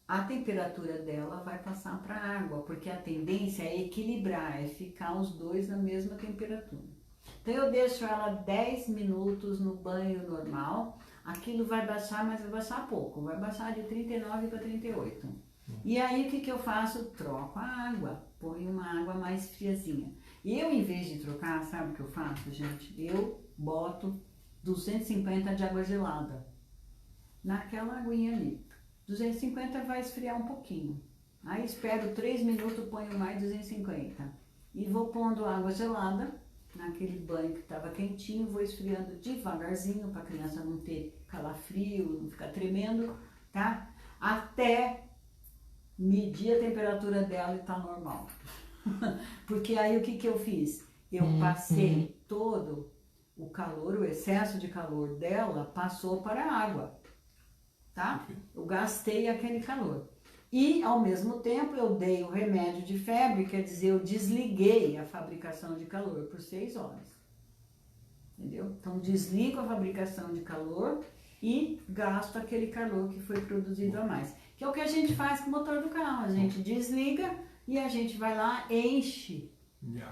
a temperatura dela vai passar para a água, porque a tendência é equilibrar, é ficar os dois na mesma temperatura. Então, eu deixo ela 10 minutos no banho normal. Aquilo vai baixar, mas vai baixar pouco. Vai baixar de 39 para 38. E aí, o que eu faço? Troco a água. Ponho uma água mais friazinha. E eu, em vez de trocar, sabe o que eu faço, gente? Eu boto 250 de água gelada naquela aguinha ali. 250 vai esfriar um pouquinho. Aí, espero 3 minutos, ponho mais 250. E vou pondo água gelada naquele banho que estava quentinho, vou esfriando devagarzinho para a criança não ter calafrio, não ficar tremendo, tá? Até medir a temperatura dela e tá normal. Porque aí o que eu fiz? Eu passei todo o calor, o excesso de calor dela passou para a água, tá? Eu gastei aquele calor. E, ao mesmo tempo, eu dei o remédio de febre, quer dizer, eu desliguei a fabricação de calor por 6 horas. Entendeu? Então, desligo a fabricação de calor e gasto aquele calor que foi produzido a mais. Que é o que a gente faz com o motor do carro. A gente desliga e a gente vai lá, enche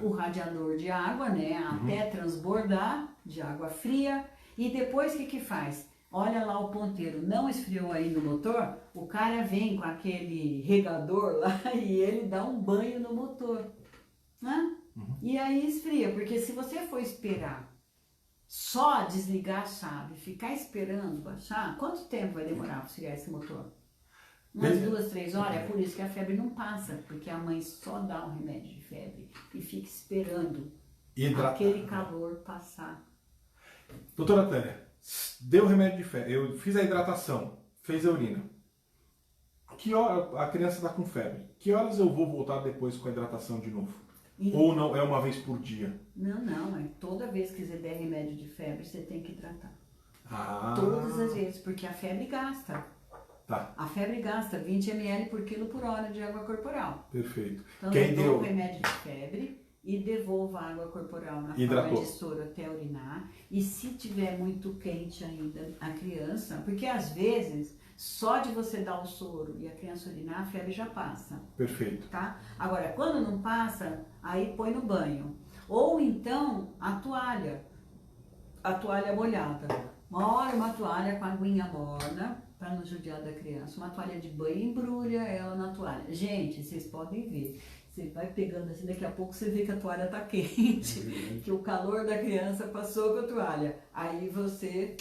o radiador de água, né? Até transbordar de água fria. E depois, o que faz? Olha lá o ponteiro, não esfriou aí no motor, o cara vem com aquele regador lá e ele dá um banho no motor, né? E aí esfria, porque se você for esperar só desligar a chave, ficar esperando baixar, quanto tempo vai demorar para esfriar esse motor? Umas 2, 3 horas, é por isso que a febre não passa, porque a mãe só dá um remédio de febre e fica esperando aquele calor passar. Doutora Tânia, deu remédio de febre, eu fiz a hidratação, fez a urina. Que hora a criança está com febre? Que horas eu vou voltar depois com a hidratação de novo? Ou não, é uma vez por dia? Não, é toda vez que você der remédio de febre, você tem que hidratar. Todas as vezes, porque a febre gasta. Tá. A febre gasta 20 ml por quilo por hora de água corporal. Perfeito. Então eu dou o remédio de febre e devolvo a água corporal na forma de soro até urinar. E se tiver muito quente ainda a criança, porque às vezes só de você dar o soro e a criança urinar, a febre já passa. Perfeito. Tá? Agora, quando não passa, aí põe no banho. Ou então a toalha molhada. Uma toalha com aguinha morna, para não judiar da criança. Uma toalha de banho, embrulha ela na toalha. Gente, vocês podem ver. Você vai pegando assim, daqui a pouco você vê que a toalha tá quente, que o calor da criança passou para a toalha. Aí você,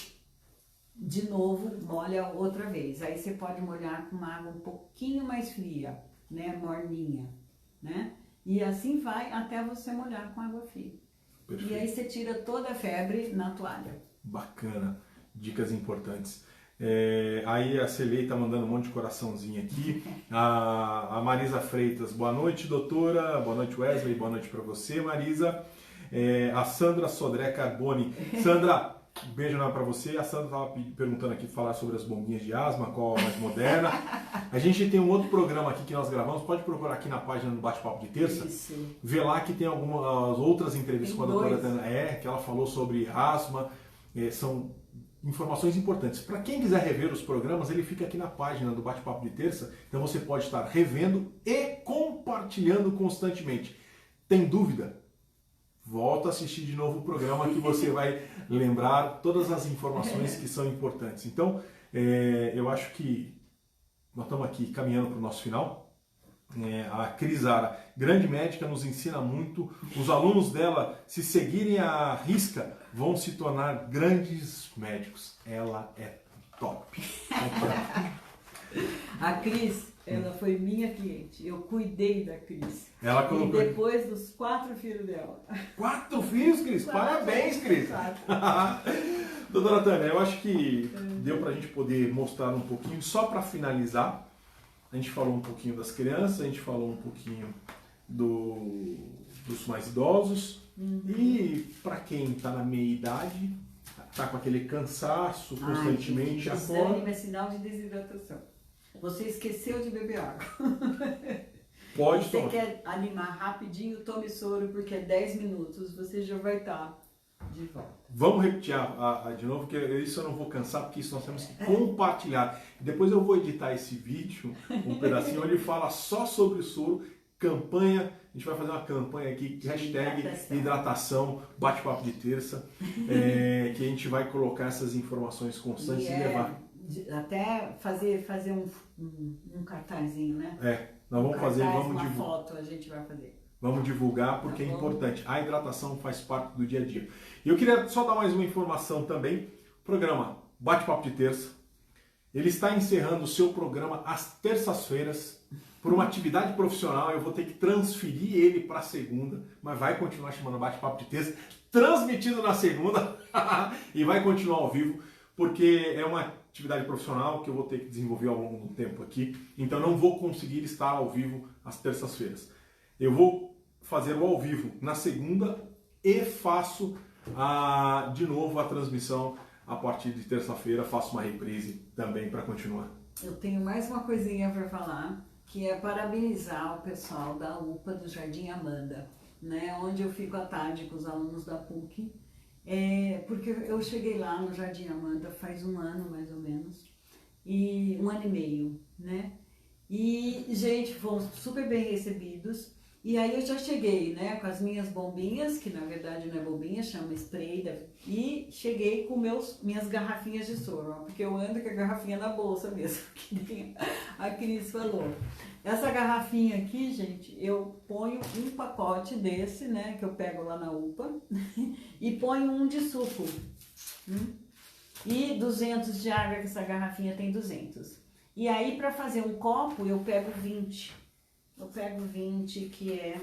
de novo, molha outra vez. Aí você pode molhar com uma água um pouquinho mais fria, né, morninha, né? E assim vai até você molhar com água fria. Perfeito. E aí você tira toda a febre na toalha. Bacana, dicas importantes. Aí a Celei está mandando um monte de coraçãozinho aqui. A Marisa Freitas, boa noite, doutora. Boa noite, Wesley. Boa noite para você, Marisa. A Sandra Sodré Carboni. Sandra, um beijo para você. A Sandra estava perguntando aqui, falar sobre as bombinhas de asma, qual a mais moderna. A gente tem um outro programa aqui que nós gravamos, pode procurar aqui na página do Bate-Papo de Terça. Isso. Vê lá que tem algumas outras entrevistas com a doutora Tânia, que ela falou sobre asma. São informações importantes. Para quem quiser rever os programas, ele fica aqui na página do Bate-Papo de Terça, então você pode estar revendo e compartilhando constantemente. Tem dúvida? Volta a assistir de novo o programa que você vai lembrar todas as informações que são importantes. Então, eu acho que nós estamos aqui caminhando para o nosso final. A Cris Zara, grande médica, nos ensina muito. Os alunos dela, se seguirem a risca, vão se tornar grandes médicos. Ela é top. A Cris, ela foi minha cliente. Eu cuidei da Cris. Ela colocou... E depois dos 4 filhos dela. 4 filhos, Cris? Parabéns, Cris. Doutora Tânia, eu acho que deu para a gente poder mostrar um pouquinho, só para finalizar. A gente falou um pouquinho das crianças, a gente falou um pouquinho dos mais idosos. E para quem está na meia idade, está com aquele cansaço constantemente. Desânimo é sinal de desidratação. Você esqueceu de beber água. Pode tomar. Você quer animar rapidinho, tome soro, porque 10 minutos você já vai estar de volta. Vamos repetir de novo, porque isso eu não vou cansar, porque isso nós temos que compartilhar. Depois eu vou editar esse vídeo, um pedacinho, onde ele fala só sobre o soro, campanha, a gente vai fazer uma campanha aqui, hashtag hidratação, bate-papo de terça, que a gente vai colocar essas informações constantes e levar. Até fazer um cartazinho, né? Nós vamos fazer, vamos divulgar. Uma foto a gente vai fazer. Vamos divulgar porque é importante. A hidratação faz parte do dia a dia. E eu queria só dar mais uma informação também. O programa Bate-Papo de Terça. Ele está encerrando o seu programa às terças-feiras. Por uma atividade profissional, eu vou ter que transferir ele para a segunda, mas vai continuar chamando Bate-Papo de Terça, transmitido na segunda e vai continuar ao vivo, porque é uma atividade profissional que eu vou ter que desenvolver ao longo do tempo aqui. Então não vou conseguir estar ao vivo às terças-feiras. Eu vou fazer o ao vivo na segunda e faço de novo a transmissão a partir de terça-feira. Faço uma reprise também para continuar. Eu tenho mais uma coisinha para falar, que é parabenizar o pessoal da UPA do Jardim Amanda, né? Onde eu fico à tarde com os alunos da PUC. Porque eu cheguei lá no Jardim Amanda faz 1 ano mais ou menos, e 1 ano e meio, né? E, gente, fomos super bem recebidos. E aí eu já cheguei, né, com as minhas bombinhas, que na verdade não é bombinha, chama spray, e cheguei com minhas garrafinhas de soro, porque eu ando com a garrafinha na bolsa mesmo, que nem a Cris falou. Essa garrafinha aqui, gente, eu ponho um pacote desse, né, que eu pego lá na UPA, e ponho um de suco. E 200 de água, que essa garrafinha tem 200. E aí, para fazer um copo, eu pego 20. Eu pego 20, que é...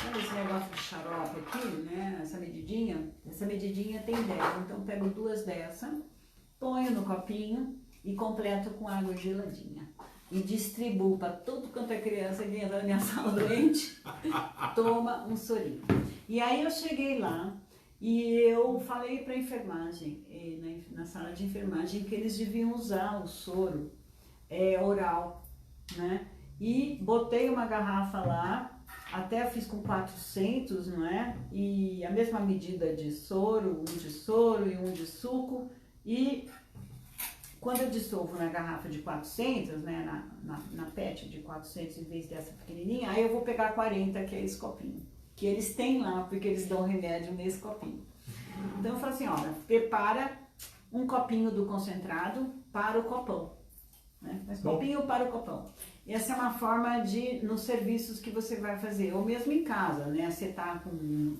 Olha esse negócio de xarope aqui, né? Essa medidinha tem 10. Então, eu pego 2 dessa, ponho no copinho e completo com água geladinha. E distribuo para todo quanto é criança que entra na minha sala doente, toma um sorinho. E aí, eu cheguei lá e eu falei para a enfermagem, na sala de enfermagem, que eles deviam usar o soro oral, né? E botei uma garrafa lá, até fiz com 400, não é? E a mesma medida de soro, um de soro e um de suco. E quando eu dissolvo na garrafa de 400, né, na PET de 400 em vez dessa pequenininha, aí eu vou pegar 40, que é esse copinho. Que eles têm lá, porque eles dão remédio nesse copinho. Então eu falo assim, olha, prepara um copinho do concentrado para o copão. Né? Mas copinho para o copão. Essa é uma forma de, nos serviços que você vai fazer, ou mesmo em casa, né? Você tá com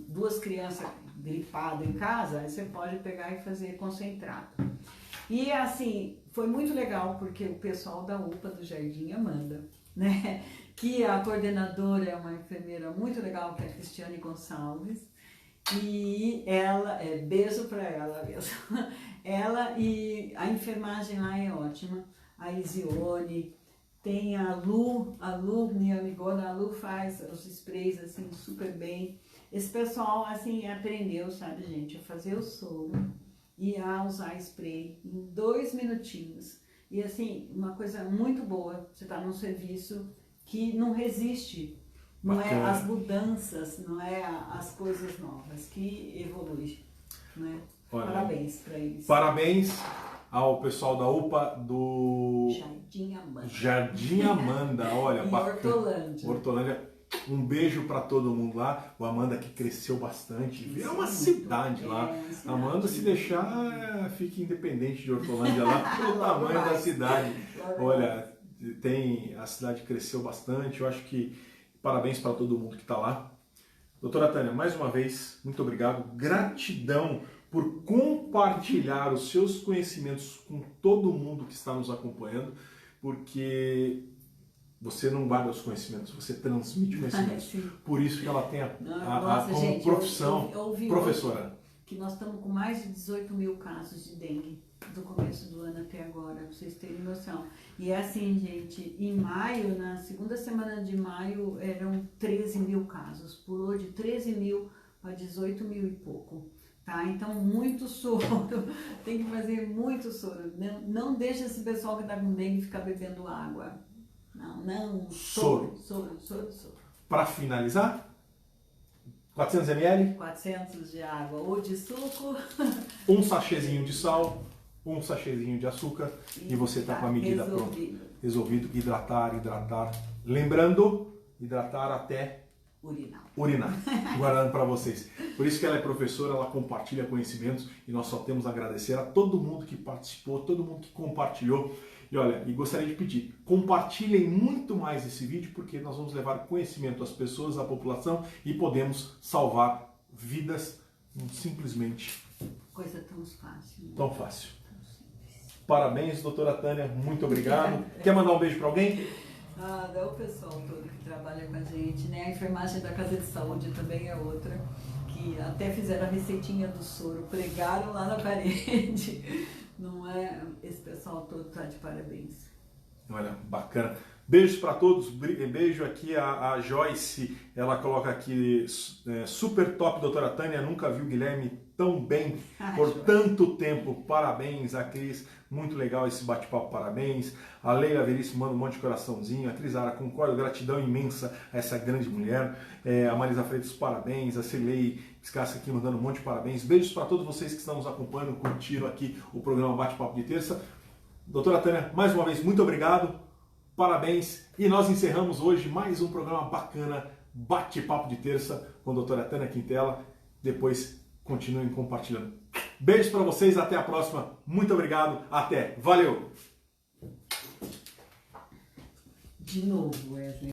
2 crianças gripadas em casa, aí você pode pegar e fazer concentrado. E assim, foi muito legal, porque o pessoal da UPA do Jardim Amanda, né? Que a coordenadora é uma enfermeira muito legal, que é a Cristiane Gonçalves, e ela, beijo para ela mesmo, ela e a enfermagem lá é ótima, a Isione, tem a Lu, minha amigona, a Lu faz os sprays assim super bem. Esse pessoal assim aprendeu, sabe, gente, a fazer o soro e a usar spray em 2 minutinhos. E assim, uma coisa muito boa, você está num serviço que não resiste, não é as mudanças, não é as coisas novas, que evolui, né? Olha, parabéns para eles. Parabéns ao pessoal da UPA do Jardim Amanda. Jardim Amanda, olha, em Hortolândia. Hortolândia. Um beijo para todo mundo lá. O Amanda que cresceu bastante. Virou uma cidade lá. Amanda, se deixar, fica independente de Hortolândia lá, pelo tamanho da cidade. Olha, a cidade cresceu bastante. Eu acho que parabéns para todo mundo que está lá. Doutora Tânia, mais uma vez, muito obrigado. Gratidão por compartilhar os seus conhecimentos com todo mundo que está nos acompanhando, porque você não guarda os conhecimentos, você transmite conhecimentos. Por isso que ela tem como gente, profissão eu ouvi professora. Que nós estamos com mais de 18 mil casos de dengue do começo do ano até agora, para vocês terem noção. E é assim, gente, em maio, na segunda semana de maio, eram 13 mil casos. Pulou de 13 mil para 18 mil e pouco. Tá? Então, muito soro, tem que fazer muito soro. Não deixa esse pessoal que está com dengue ficar bebendo água. Não, soro. Para finalizar, 400 ml? 400 de água ou de suco. Um sachêzinho de sal, um sachêzinho de açúcar e você está com a medida pronta. Resolvido. Hidratar. Lembrando, hidratar até urinar. Guardando para vocês. Por isso que ela é professora, ela compartilha conhecimentos e nós só temos a agradecer a todo mundo que participou, todo mundo que compartilhou. E olha, e gostaria de pedir, compartilhem muito mais esse vídeo porque nós vamos levar conhecimento às pessoas, à população e podemos salvar vidas simplesmente. Coisa tão fácil. Né? Tão fácil. Parabéns, doutora Tânia, muito obrigado. Quer mandar um beijo para alguém? É o pessoal todo que trabalha com a gente, né? A enfermagem da Casa de Saúde também é outra, que até fizeram a receitinha do soro, pregaram lá na parede. Não é? Esse pessoal todo está de parabéns. Olha, bacana. Beijos para todos. Beijo aqui a Joyce. Ela coloca aqui super top, doutora Tânia. Nunca vi o Guilherme tão bem por tanto tempo. Parabéns, a Cris. Muito legal esse bate-papo. Parabéns. A Leila Veríssimo manda um monte de coraçãozinho. A Cris Ara, concordo. Gratidão imensa a essa grande mulher. A Marisa Freitas, parabéns. A Celei Escassa aqui mandando um monte de parabéns. Beijos para todos vocês que estão nos acompanhando, curtiram aqui o programa Bate-Papo de Terça. Doutora Tânia, mais uma vez, muito obrigado. Parabéns. E nós encerramos hoje mais um programa bacana, Bate-Papo de Terça, com a doutora Tânia Quintela. Depois continuem compartilhando. Beijos para vocês, até a próxima. Muito obrigado, até. Valeu! De novo, Wesley.